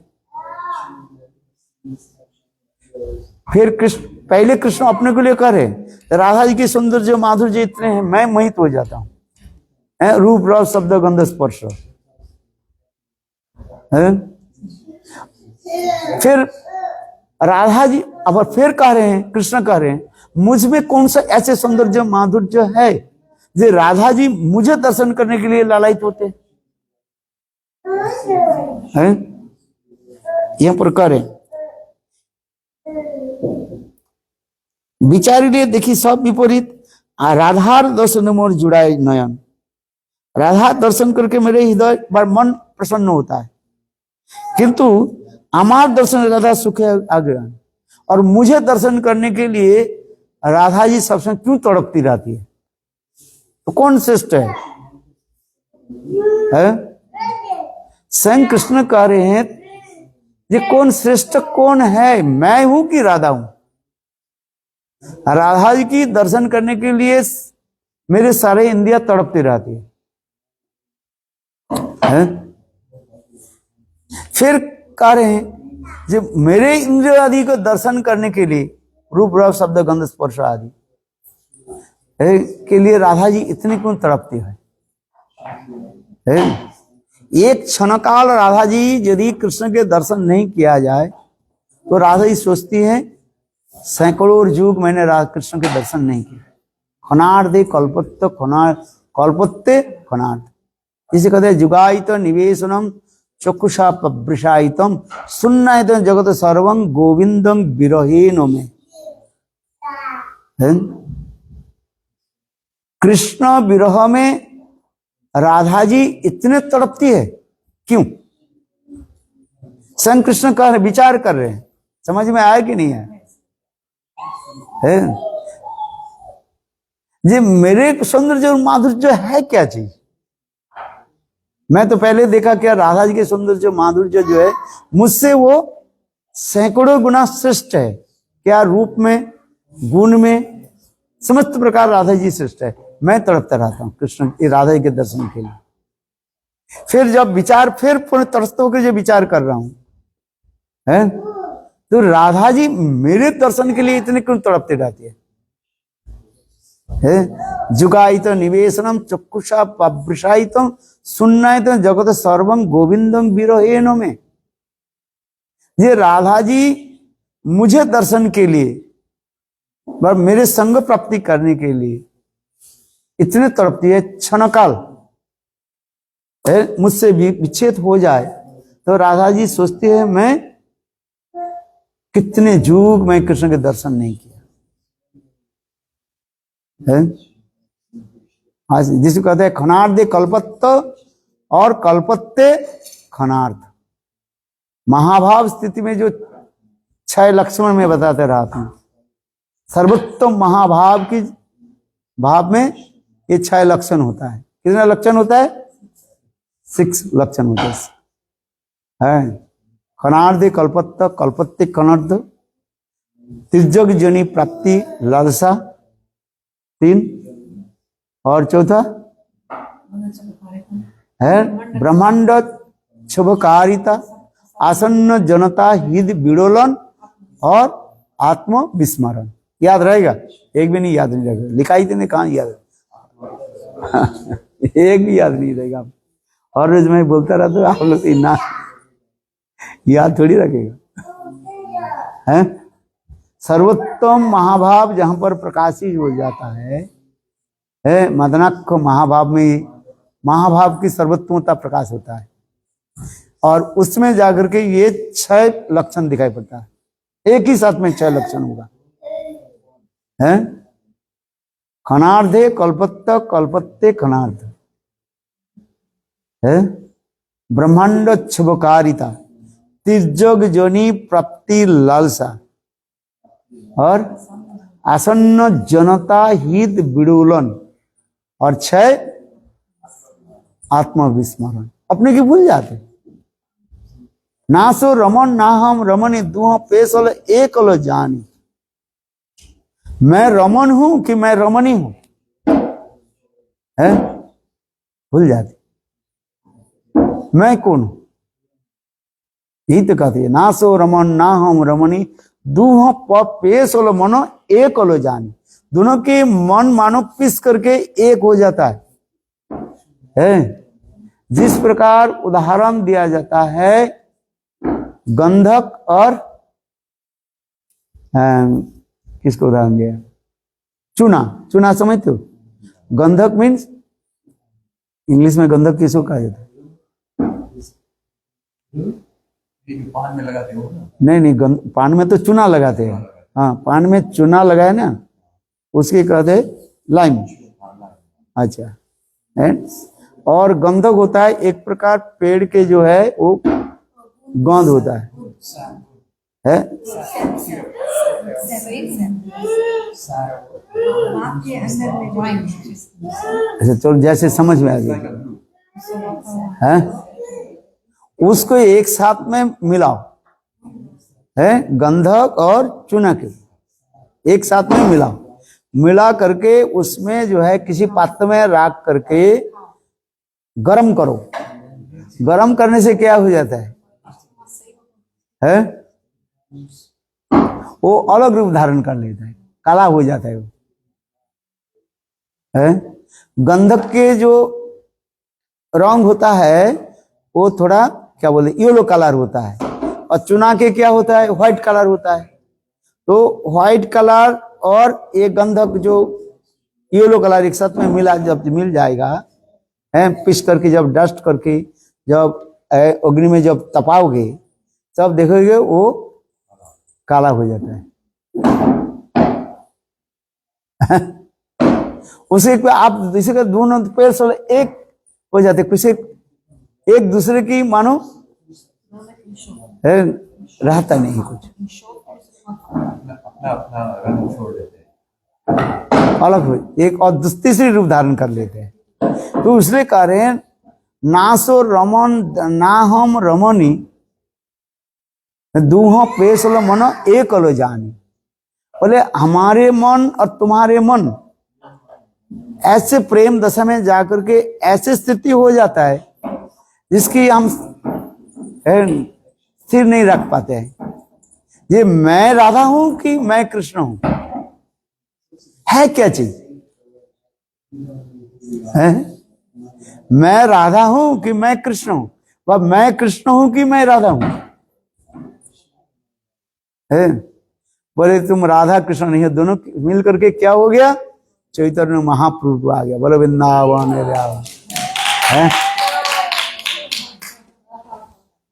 फिर कृष्ण, पहले कृष्ण अपने को लिए करे, राधा जी के सौंदर्य माधुर्य इतने हैं, मैं मोहित हो जाता हूं। रूप रस शब्द गंध स्पर्श है। फिर राधा जी अब फिर कह रहे हैं, कृष्ण कह रहे हैं, मुझ में कौन सा ऐसे सौंदर्य माधुर्य है जो राधा जी मुझे दर्शन करने के लिए लालायित होते हैं? यहां पर कह रहे विचारिले देखी सब विपरीत, राधार दर्शन मोर जुड़ाए नयन। राधा दर्शन करके मेरे हृदय पर मन प्रसन्न होता है, किंतु अमार दर्शन राधा सुखे आग्रह, और मुझे दर्शन करने के लिए राधा जी सब समय क्यों तड़पती रहती है? तो कौन श्रेष्ठ है? स्वयं कृष्ण कह रहे हैं, ये कौन श्रेष्ठ कौन है, मैं हूं कि राधा हूं? राधा जी की दर्शन करने के लिए मेरे सारे इंद्रियां तड़पती रहती है। फिर कह रहे हैं, जब मेरे इंद्रिय आदि को दर्शन करने के लिए रूप रस शब्द गंध स्पर्श आदि के लिए राधा जी इतनी क्यों तड़पती है? एक क्षण काल राधा जी यदि कृष्ण के दर्शन नहीं किया जाए तो राधा जी सोचती है सैकड़ों युग मैंने राधा कृष्ण के दर्शन नहीं किए। खनार्दे कल्पत्त कल्पत्ते खनार्द, इसे कहते हैं जुगायित निवेशनम चक्षुषा प्रवृषायितम सुन्नायत जगत सर्वं गोविंदं विरहेन में। कृष्ण विरह में राधा जी इतने तड़पती है, क्यों? स्वयं कृष्ण कह रहे, विचार कर रहे हैं, समझ में आया कि नहीं है? जी मेरे सौंदर्य और माधुर्य है क्या चीज? मैं तो पहले देखा क्या राधा जी के सौंदर्य माधुर्य जो है मुझसे वो सैकड़ों गुना श्रेष्ठ है। क्या रूप में, गुण में, समस्त प्रकार राधा जी श्रेष्ठ है। मैं तड़पता रहता हूँ कृष्ण राधा जी के दर्शन के लिए। फिर जब विचार, फिर पुनः तरसते होकर जो विचार कर रहा हूं है, तो राधा जी मेरे दर्शन के लिए इतने क्यों तड़पते रहती है? जुगायित निवेशनम चक्षुषा पवृषायितम सुन्नायित जगत सर्वम गोविंदम विरहेनो में। ये राधा जी मुझे दर्शन के लिए और मेरे संग प्राप्ति करने के लिए इतने तड़पती है। क्षणकाल मुझसे विच्छेद हो जाए तो राधा जी सोचती है मैं कितने जुग मैं कृष्ण के दर्शन नहीं किया है। आज जिसको कहते हैं खनार्दे कल्पत्त और कल्पत्ते खनार्थ। महाभाव स्थिति में जो 6 लक्षण में बताते रहा था, सर्वोत्तम महाभाव की भाव में ये 6 लक्षण होता है। कितना लक्षण होता है? 6 लक्षण होते हैं। खनार्दे कल्पत्त कल्पत्ते खनार्द, तिर्जग जनी प्राप्ति लालसा 3, और चौथा है ब्रह्मांड शुभकारिता, आसन्न जनता हित विडोलन और आत्म विस्मरण। याद रहेगा? एक भी नहीं याद नहीं रहेगा। लिखाई देने कहाँ याद एक भी याद नहीं रहेगा। और रोज मैं बोलता रहता हूँ, आप लोग इतना याद थोड़ी रखेगा है। सर्वोत्तम महाभाव जहां पर प्रकाशित हो जाता है मदनाक्ष महाभाव में महाभाव की सर्वोत्तमता प्रकाश होता है, और उसमें जाकर के ये 6 लक्षण दिखाई पड़ता है। एक ही साथ में 6 लक्षण होगा है। खनार्धे कल्पत्त कल्पत्ते खनार्ध है, ब्रह्मांड शुभकारिता, तिर्जग जोनि प्राप्ति लालसा, और आसन्न जनता हित विडोलन, और 6 आत्मविस्मरण। अपने की भूल जाते। ना सो रमन ना हम रमनी दुह पेशल एक लो जानी। मैं रमन हूं कि मैं रमणी हूं है, भूल जाते। मैं कौन हूं? यही तो कहती है ना सो रमन ना हम रमणी दुह पेशल मनो एक लो जानी। दोनों के मन मानो पिस करके एक हो जाता है। जिस प्रकार उदाहरण दिया जाता है गंधक और किसको उदाहरण दिया? चूना। चूना समझते हो? गंधक मीन्स इंग्लिश में गंधक किसको कहा जाता है? पान में लगाते हो ना? नहीं, पान में तो चूना लगाते हैं। हाँ, पान में चूना लगाए ना, उसके कहते लाइम। अच्छा, और गंधक होता है एक प्रकार पेड़ के जो है वो गोंद होता है अच्छा, तो जैसे समझ में आ गया है। उसको एक साथ में मिलाओ है, गंधक और चूना के एक साथ में मिलाओ, मिला करके उसमें जो है किसी पात्र में रख करके गरम करो। गरम करने से क्या हो जाता है? वो अलग रूप धारण कर लेता है, काला हो जाता है वो है। गंधक के जो रंग होता है वो थोड़ा क्या बोले येलो कलर होता है, और चूना के क्या होता है? व्हाइट कलर होता है। तो व्हाइट कलर और ये गंधक जो येलो कलर एक साथ में मिला, जब मिल जाएगा है, पिस करके जब डस्ट करके जब अग्नि में जब तपाओगे तब देखोगे वो काला हो जाता है। उसे आप इसे दोनों पेड़ एक हो जाते, किसी एक दूसरे की मानो है, रहता नहीं कुछ, अपना अपना रंग छोड़ देते हैं। अलग हो एक और दूसरी रूप धारण कर लेते हैं। तो इसलिए कह रहे हैं ना सो रमन ना हम रमनी दूहों पेशल मन एक लो जानी। बोले हमारे मन और तुम्हारे मन ऐसे प्रेम दशा में जाकर के ऐसे स्थिति हो जाता है जिसकी हम स्थिर नहीं रख पाते हैं। ये मैं राधा हूं कि मैं कृष्ण हूं, है क्या चीज है? मैं राधा हूं कि मैं कृष्ण हूं, वह मैं कृष्ण हूं कि मैं राधा हूं है? बोले तुम राधा कृष्ण नहीं है, दोनों मिल करके क्या हो गया? चैतन्य महाप्रभु आ गया। बोलो वृंदावन है।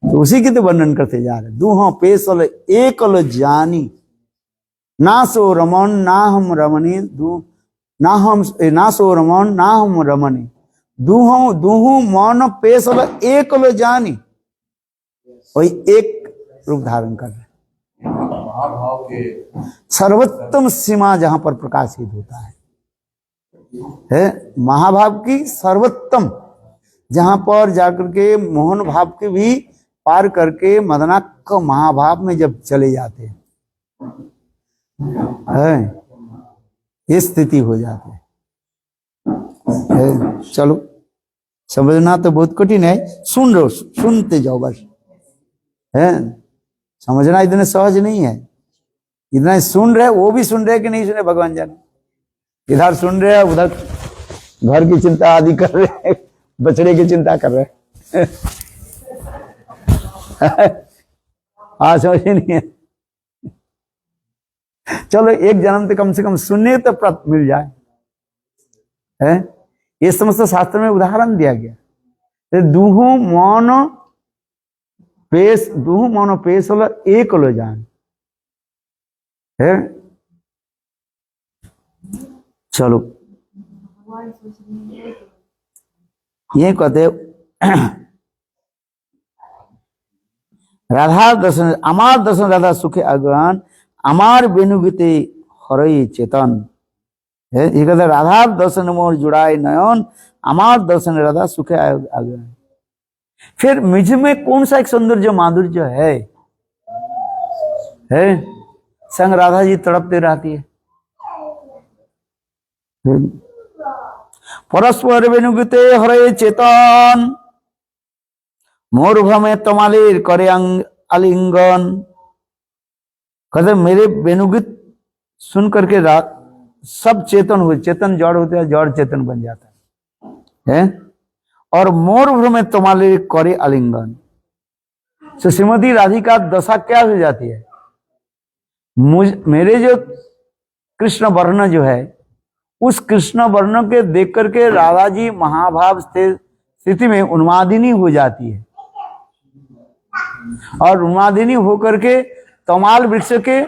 तो उसी की तो वर्णन करते जा रहे। दूहों पेशल एक लो जानी ना सो रमन ना हम रमनी ना सो रमन ना हम रमनी दूहों दूहों मन पेशल एक लो जानी। वही एक रूप धारण कर रहे महाभाव के सर्वोत्तम सीमा जहां पर प्रकाशित होता है महाभाव की सर्वोत्तम, जहां पर जाकर के मोहन भाव के भी पार करके मदनाक महाभाव में जब चले जाते हैं ये स्थिति हो जाती है। चलो समझना तो बहुत कठिन है, सुन लो, सुनते जाओ बस है। समझना इतने सहज नहीं है। इतना सुन रहे, वो भी सुन रहे कि नहीं सुन रहे भगवान जाने। इधर सुन रहे हैं, उधर घर की चिंता आदि कर रहे हैं, बछड़े की चिंता कर रहे हैं। आज समझ नहीं है। चलो एक जन्म तो कम से कम सुनने तो प्राप्त मिल जाए है। ये समस्त शास्त्र में उदाहरण दिया गया। दूहु मौन पेश एक लो जान है। चलो ये कहते राधा दर्शन अमार दर्शन राधा सुखे अगन अमार बेनुगीते हरई चेतन है। ये कहते राधा दर्शन मोर जुड़ाए नयन अमार दर्शन राधा सुखे अगन। फिर मुझ में कौन सा एक सौंदर्य माधुर्य है संग राधा जी तड़पते रहती है। परस्पर बेनुगीते हरे चेतन मोर भ्रमे तमालिर करे आलिंगन। कहते मेरे बेनुगीत सुन करके रात सब चेतन हो, चेतन जड़ होते हैं, जड़ चेतन बन जाता है। और मोर भ्रमे तमालिर करे आलिंगन। तो श्रीमती राधिका दशा क्या हो जाती है? मेरे जो कृष्ण वर्ण जो है उस कृष्ण वर्ण के देख करके राधा जी महाभाव स्थिति में उन्मादिनी हो जाती है और उन्मादिनी होकर के तमाल वृक्ष के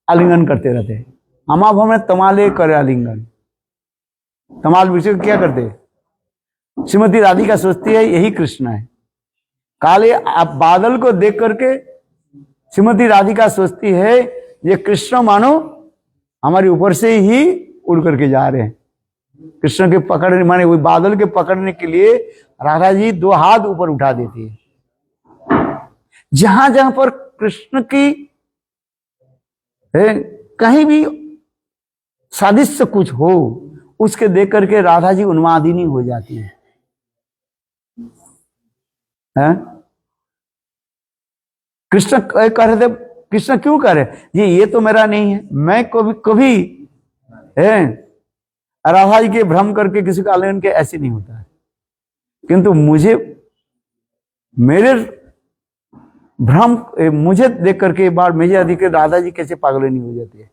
आलिंगन करते रहते हैं। अमाभव में तमाले करे आलिंगन। तमाल वृक्ष को क्या करते? श्रीमती राधिका सोचती है यही कृष्ण है। काले आप बादल को देख करके श्रीमती राधिका सोचती है ये कृष्ण मानो हमारे ऊपर से ही उड़ करके जा रहे हैं। कृष्ण के पकड़ने माने वही बादल के पकड़ने के लिए राधा जी दो हाथ ऊपर उठा देती है। जहां जहां पर कृष्ण की कहीं भी सादृश्य कुछ हो उसके देख करके राधा जी उन्मादिनी हो जाती है। कृष्ण कह रहे थे, कृष्ण क्यों कह रहे ये तो मेरा नहीं है, मैं कभी है राधा जी के भ्रम करके किसी का आलिंगन के ऐसे नहीं होता है। किंतु मुझे मेरे भ्रम मुझे देख करके बार मुझे अधिक राधा जी कैसे पागल नहीं हो जाती है?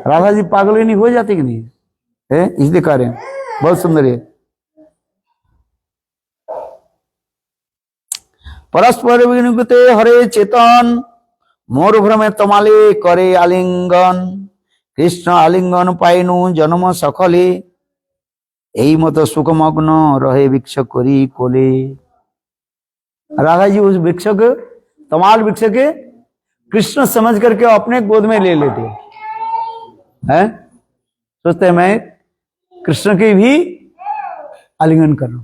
राधा जी पागल नहीं हो जाती कि नहीं है? इसलिए कह रहे हैं बहुत सुंदर है। परस्पर विनुगते हरे चेतन मोर भ्रमे तमाले करे आलिंगन कृष्ण आलिंगन पाइनु जन्म सखले। এই মতো सुखमग्न रहे वृक्ष करी कोले। राधा जी उस वृक्ष को, तमाल वृक्ष के कृष्ण समझ करके अपने गोद में ले लेते हैं, सोचते हैं मैं कृष्ण की भी आलिंगन कर लूं,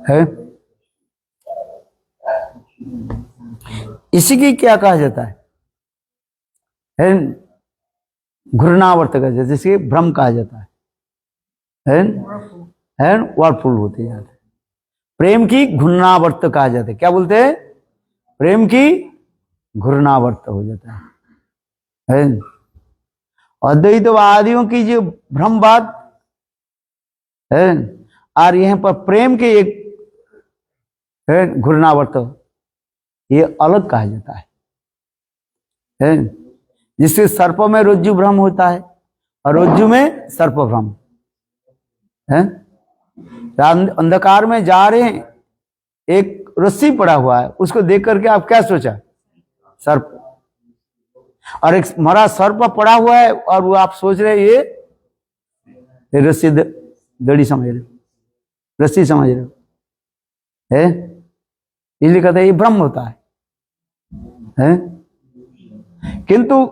है। इसी की क्या कहा जाता है घूर्णावर्त कहा जाता है, जिसे भ्रम कहा जाता है वर्लपुल होते जाते हैं। प्रेम की घूर्णावर्त कहा जाता है। क्या बोलते हैं? प्रेम की घूर्णावर्त हो जाता है। अद्वैतवादियों की जो भ्रमवाद है, और यहां पर प्रेम के एक है घूर्णावर्त, ये अलग कहा जाता है। जिससे सर्प में रज्जु भ्रम होता है और रज्जु में सर्प भ्रम है। अंधकार में जा रहे हैं, एक रस्सी पड़ा हुआ है, उसको देख करके आप क्या सोचा? सर्प। और एक मरा सर्प पड़ा हुआ है और वो आप सोच रहे ये रस्सी दड़ी समझ रहे, रस्सी समझ रहे है। इसलिए कहते हैं ये भ्रम होता है। किंतु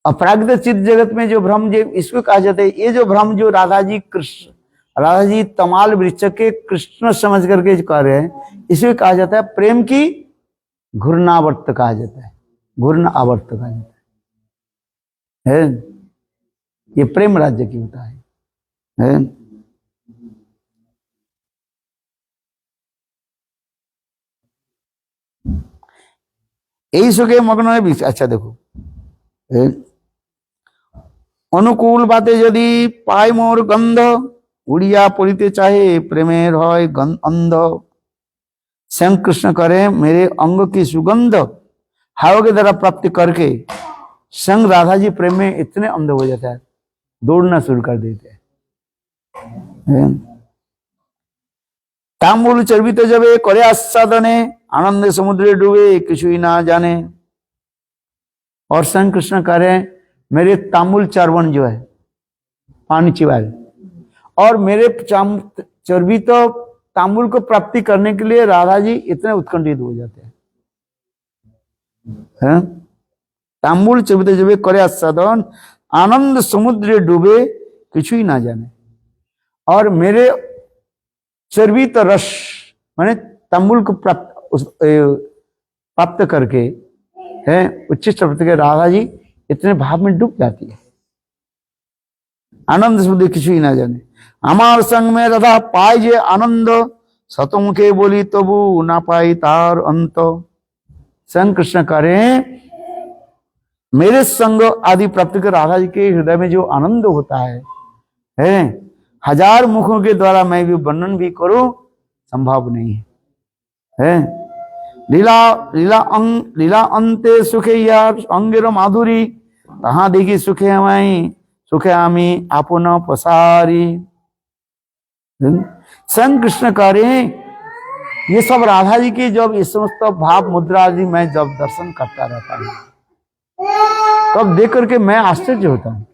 अपरागित चित्त जगत में जो भ्रम, जो इसको कहा जाता है, ये जो भ्रम जो राधा जी तमाल वृक्ष के कृष्ण समझ करके जो कह रहे हैं, इसको कहा जाता है प्रेम की घूर्णावर्त कहा जाता है, घूर्ण आवर्त कहा जाता है। ये प्रेम राज्य की होता है। यही सुखे मग्न है। अच्छा देखो, अनुकूल बातें यदि पाए मोर गंध, उड़िया पड़िते चाहे प्रेमेर হয় अंध। स्वयं कृष्ण करे मेरे अंग की सुगंध, हाव के द्वारा प्राप्ति करके संग राधा जी प्रेम में इतने अंध हो जाता है, दौड़ना शुरू कर देते हैं। तांबुल चर्बित जबे करे आस्वादने, आनंद समुद्रे डूबे किछु ही ना जाने। और स्वयं कृष्ण कह रहे हैं मेरे तांबुल चर्वण जो है पानी चिवाए, और मेरे चर्बित तांबुल को प्राप्ति करने के लिए राधा जी इतने उत्कंठित हो जाते हैं। तांबुल चर्बित जबे करे आस्वादन, आनंद समुद्रे डूबे किछु ही ना जाने। और मेरे चर्बित रस माने तांबुल को प्राप्त करके है उच्चिष्ट प्राप्त के राधा जी इतने भाव में डूब जाती है। आनंद समुद्र किछु ही ना जाने। আমার संग में राधा पाए जे आनंद, सतमुखे बोली तबु ना पाई तार अंत। संग कृष्ण करें मेरे संग आदि प्राप्ति कर राधा जी के हृदय में जो आनंद होता है हजार मुखों के द्वारा मैं भी वर्णन भी करूं संभव नहीं है। लीला अंते सुखे यार अंगेर माधुरी, तहां देखी सुखे हमाई सुखे आमी आपन पसारी। संग कृष्ण करें ये सब राधा जी की जब इस समस्त भाव मुद्रा आदि मैं जब दर्शन करता रहता हूं, तब देख करके मैं आश्चर्य होता हूं,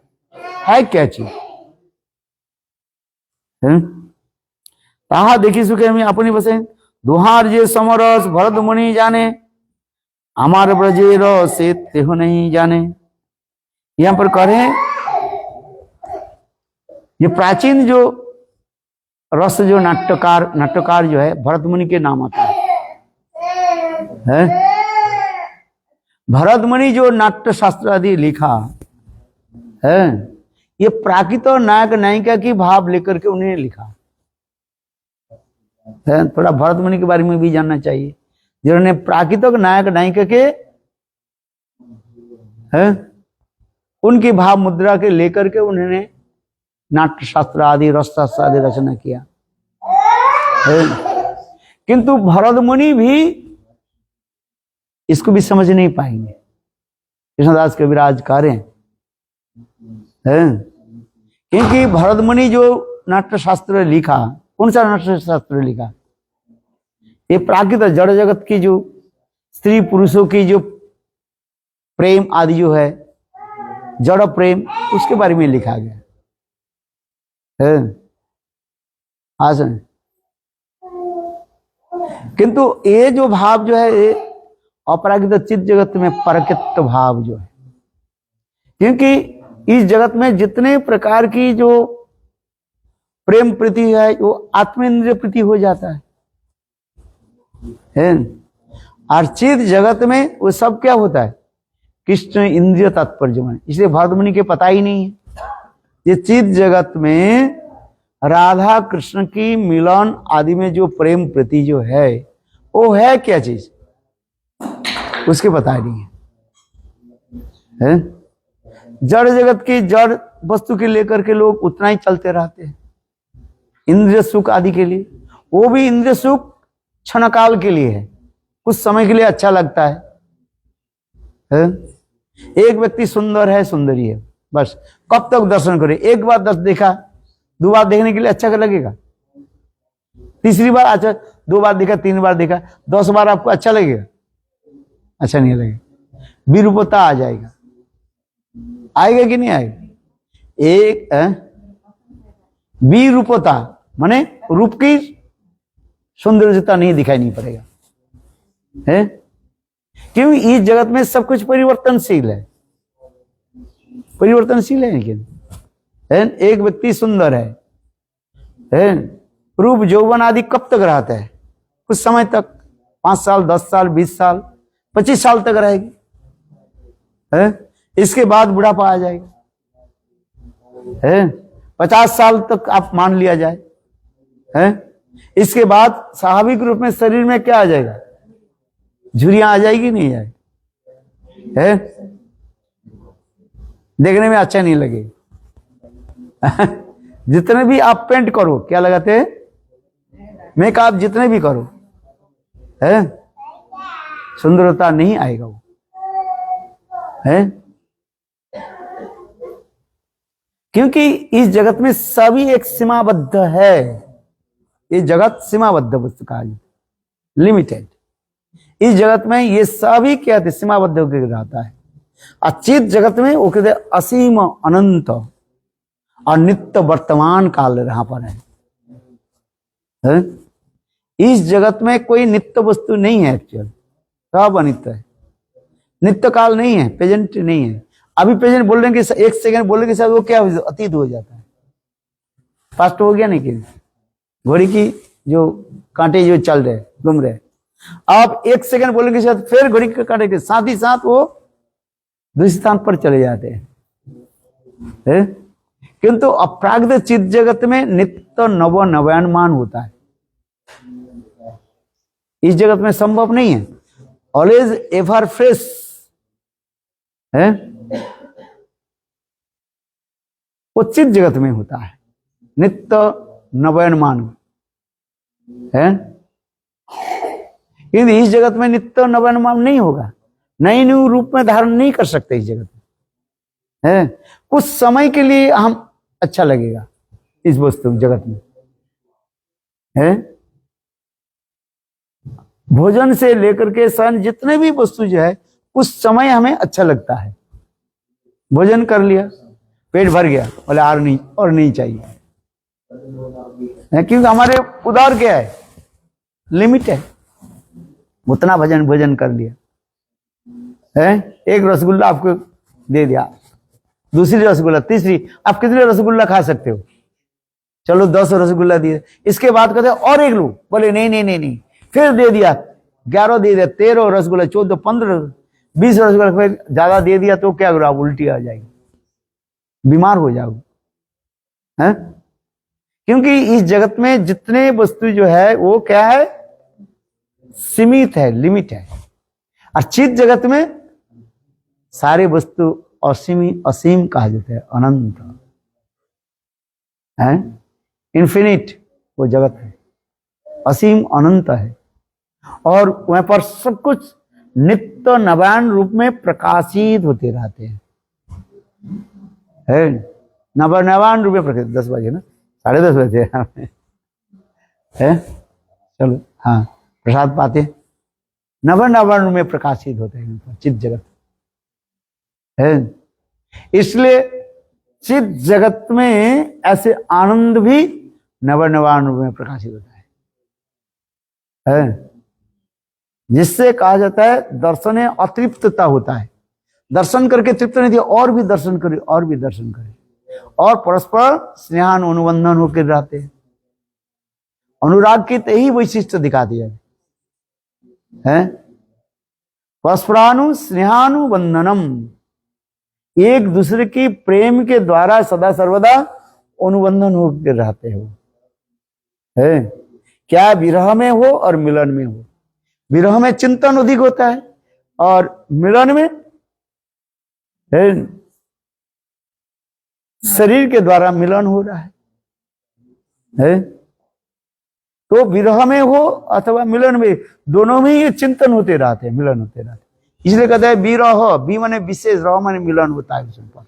है क्या चीज? ताहा देखी सुखे हमें अपनी बसे, दुहार जे समरस भरत मुनि जाने, हमार ब्रजे से तेहो नहीं जाने। यहां पर करें ये प्राचीन जो रस जो नाट्यकार जो है भरत मुनि के नाम आता है। भरत मुनि जो नाट्य शास्त्र आदि लिखा है, ये प्राकृत नायक नायिका की भाव लेकर के उन्हें लिखा है। थोड़ा भरत मुनि के बारे में भी जानना चाहिए, जिन्होंने प्राकृतिक नायक नायिका के है उनकी भाव मुद्रा के लेकर के उन्होंने नाट्य शास्त्र आदि रस शास्त्र आदि रचना किया है। किंतु भरत मुनि भी इसको भी समझ नहीं पाएंगे। कृष्णदास कविराज कह हैं क्योंकि भरत मुनि जो नाट्य शास्त्र लिखा, कौन सा नाट्य शास्त्र लिखा? ये प्राकृतिक जड़ जगत की जो स्त्री पुरुषों की जो प्रेम आदि जो है जड़ प्रेम, उसके बारे में लिखा गया है आज नहीं। किंतु ये जो भाव जो है ये अपरागित चित्त जगत में परकित भाव जो है, क्योंकि इस जगत में जितने प्रकार की जो प्रेम प्रीति है वो आत्मेंद्रिय प्रीति हो जाता है। और चित्त जगत में वो सब क्या होता है, कृष्ण इंद्रिय तात्पर्य में, इसलिए भरतमुनि के पता ही नहीं है। ये चित्त जगत में राधा कृष्ण की मिलन आदि में जो प्रेम प्रीति जो है वो है क्या चीज, उसके पता ही नहीं है। जड़ जगत की जड़ वस्तु के लेकर के लोग उतना ही चलते रहते हैं, इंद्रिय सुख आदि के लिए। वो भी इंद्रिय सुख क्षण काल के लिए है, कुछ समय के लिए अच्छा लगता है। एक व्यक्ति सुंदर है, सुंदरी है, बस कब तक दर्शन करे, एक बार दर्शन देखा, दो बार देखने के लिए अच्छा लगेगा, तीसरी बार अच्छा, दो बार देखा, तीन बार देखा, 10 बार आपको अच्छा लगेगा, अच्छा नहीं लगेगा, विरूपता आ जाएगा। आएगा कि नहीं आएगा? एक विरूपता माने रूप की सौंदर्यता नहीं दिखाई नहीं पड़ेगा, है क्योंकि इस जगत में सब कुछ परिवर्तनशील है, परिवर्तनशील है। लेकिन एक व्यक्ति सुंदर है, रूप यौवन आदि कब तक रहता है, कुछ समय तक, 5 साल 10 साल 20 साल 25 साल तक रहेगी, है इसके बाद बुढ़ापा आ जाएगा, है 50 साल तक आप मान लिया जाए, है इसके बाद स्वाभाविक रूप में शरीर में क्या आ जाएगा, झुर्रियां आ जाएगी, नहीं आएगी, है देखने में अच्छा नहीं लगेगा। जितने भी आप पेंट करो, क्या लगाते हैं, मेकअप जितने भी करो, है सुंदरता नहीं आएगा वो, है क्योंकि इस जगत में सभी एक सीमाबद्ध है। ये जगत सीमाबद्ध वस्तु कहा जाता है, लिमिटेड। इस जगत में ये सभी क्या थे, सीमाबद्ध होकर रहता है। अचित जगत में वो कहते असीम अनंत और नित्य वर्तमान काल यहां पर है। इस जगत में कोई नित्य वस्तु नहीं है, एक्चुअल सब अनित्य है, नित्य काल नहीं है, प्रेजेंट नहीं है। अभी प्रेजेंट बोलने के 1 सेकंड बोलने के साथ वो क्या अतीत हो जाता है, पास्ट हो गया नहीं कि घोड़ी की जो कांटे जो चल रहे घूम रहे, आप 1 सेकंड बोलने के साथ फिर घोड़ी के कांटे के साथ ही साथ वो दूसरे स्थान पर चले जाते हैं। किंतु अपराग्ध चित्त जगत में नित्य नव नवयनमान होता है, इस जगत में संभव नहीं है। ऑलवेज एवर फ्रेश है, वो चित्त जगत में होता है, नित्य नवयनमान है। यदि इस जगत में नित्य नवयनमान नहीं होगा, नई नई रूप में धारण नहीं कर सकते इस जगत में, है कुछ समय के लिए हम अच्छा लगेगा इस वस्तु जगत में, है भोजन से लेकर के सन जितने भी वस्तु जो है उस समय हमें अच्छा लगता है। भोजन कर लिया, पेट भर गया, बोले और नहीं चाहिए, क्योंकि हमारे उदार क्या है, लिमिट है, उतना भोजन कर लिया, है एक रसगुल्ला आपको दे दिया, दूसरी रसगुल्ला, तीसरी, आप कितने रसगुल्ला खा सकते हो, चलो 10 रसगुल्ला दिए, इसके बाद कहते और एक लो, बोले नहीं, फिर दे दिया 11 दे दिया, 13 रसगुल्ला, 14 15 20 रसगुल्ला, फिर ज्यादा दे दिया तो क्या करो आप, उल्टी आ जाएगी, बीमार हो जाओगे, है क्योंकि इस जगत में जितने वस्तु जो है वो क्या है, सीमित है, लिमिट है। और चित्त जगत में सारे वस्तु असीम कहा जाता है, अनंत है, इन्फिनिट वो जगत है, असीम अनंत है, और वहां पर सब कुछ नित्य नवान रूप में प्रकाशित होते रहते हैं, है नवान रूप में प्रकाशित। 10 बजे ना, 10:30 बजे है, चलो हाँ प्रसाद पाते, नवान रूप में प्रकाशित होते हैं चित्त जगत है। इसलिए चित जगत में ऐसे आनंद भी नवनिर्वाण रूप में प्रकाशित होता है, जिससे कहा जाता है दर्शन अतृप्तता होता है। दर्शन करके तृप्त नहीं दिया, और भी दर्शन करे, और भी दर्शन करे, और परस्पर स्नेहान अनुबंधन होकर रहते हैं। अनुराग की यही वैशिष्ट दिखा दिया है, परस्परानु स्नेहानुबंधनम, एक दूसरे की प्रेम के द्वारा सदा सर्वदा अनुबंधन होकर रहते हो, है क्या विरह में हो और मिलन में हो। विरह में चिंतन अधिक होता है और मिलन में शरीर के द्वारा मिलन हो रहा है। तो विरह में हो अथवा मिलन में, दोनों में ये चिंतन होते रहते हैं, मिलन होते रहते हैं। इसलिए कहता है विरह, बी माने विशेष, रह माने मिलन होता है उसमें पर,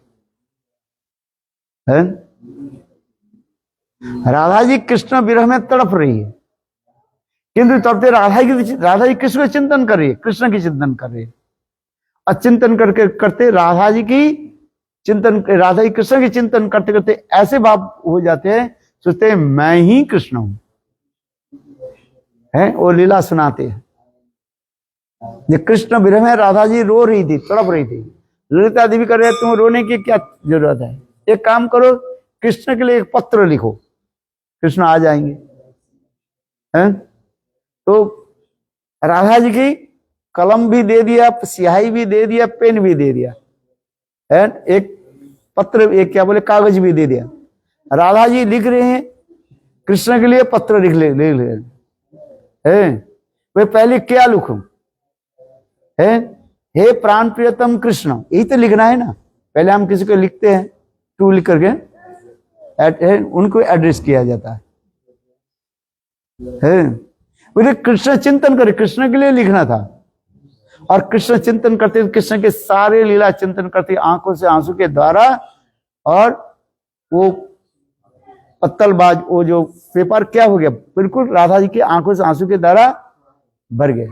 है? राधा जी कृष्ण विरह में तड़प रही है, किंतु तब तक राधा जी कृष्ण का चिंतन कर रही है, कृष्ण की चिंतन कर रही है। और चिंतन करके करते राधा जी कृष्ण की चिंतन करते करते ऐसे भाव हो जाते हैं, सोचते हैं मैं ही कृष्ण हूं, है? वो लीला सुनाते हैं। ये कृष्ण विरह में राधा जी रो रही थी, तड़प रही थी। ललिता देवी कर रहे तुम रोने की क्या जरूरत है, एक काम करो, कृष्ण के लिए एक पत्र लिखो, कृष्ण आ जाएंगे, हैं? तो राधा जी की कलम भी दे दिया, स्याही भी दे दिया, पेन भी दे दिया, है? एक पत्र, एक क्या बोले कागज भी दे दिया। राधा जी लिख रहे हैं, कृष्ण के लिए पत्र लिख ले हैं। वे पहले क्या लिखूं, है? हे प्राण प्रियतम कृष्ण, यही तो लिखना है ना। पहले हम किसी को लिखते हैं, टू लिख करके उनको एड्रेस किया जाता है। बोले कृष्ण चिंतन करे, कृष्ण के लिए लिखना था। और कृष्ण चिंतन करते, कृष्ण के सारे लीला चिंतन करते आंखों से आंसू के द्वारा, और वो पत्तलबाज वो जो पेपर क्या हो गया, बिल्कुल राधा जी की आंखों से आंसू के द्वारा भर गए।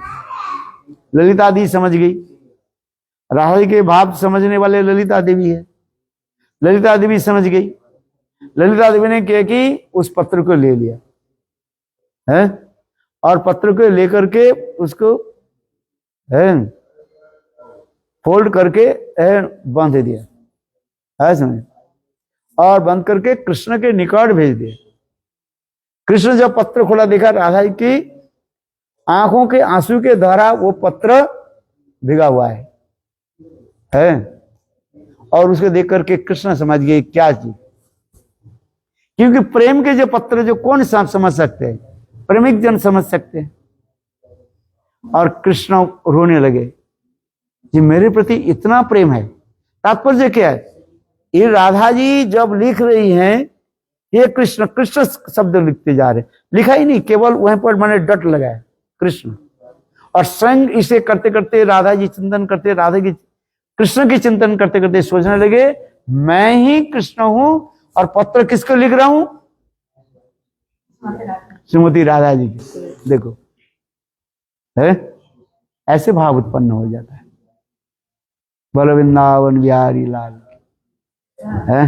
ललिता दी समझ गई, राधा जी के भाव समझने वाले ललिता देवी है। ललिता देवी समझ गई, ललिता देवी ने क्या कि उस पत्र को ले लिया, है? और पत्र को लेकर के उसको फोल्ड करके बांध दिया, है समझ, और बंद करके कृष्ण के निकट भेज दिया। कृष्ण जब पत्र खोला, देखा राधा जी की आंखों के आंसू के द्वारा वो पत्र भिगा हुआ है। और उसको देख करके कृष्ण समझ गए क्या चीज, क्योंकि प्रेम के जो पत्र जो कौन समझ सकते हैं, प्रेमिक जन समझ सकते हैं। और कृष्ण रोने लगे कि मेरे प्रति इतना प्रेम है। तात्पर्य क्या है, ये राधा जी जब लिख रही हैं, ये कृष्ण कृष्ण शब्द लिखते जा रहे, लिखा ही नहीं, केवल वहीं पर मैंने डट लगाया कृष्ण। और स्वयं इसे करते करते राधा जी चिंतन करते, राधा की कृष्ण की चिंतन करते करते सोचने लगे मैं ही कृष्ण हूं, और पत्र किसको लिख रहा हूं, श्रीमती राधा जी की। देखो है, ऐसे भाव उत्पन्न हो जाता है। बोलो वृंदावन बिहारी लाल है।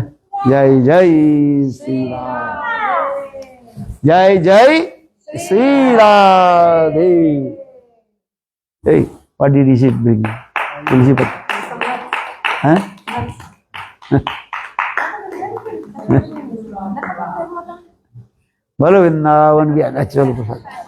जय जय श्री राम, जय जय Shri Radhe. What did he bring? तुलसी पत्र हैं? बोलो वृंदावन बिहारी। चलो प्रसाद।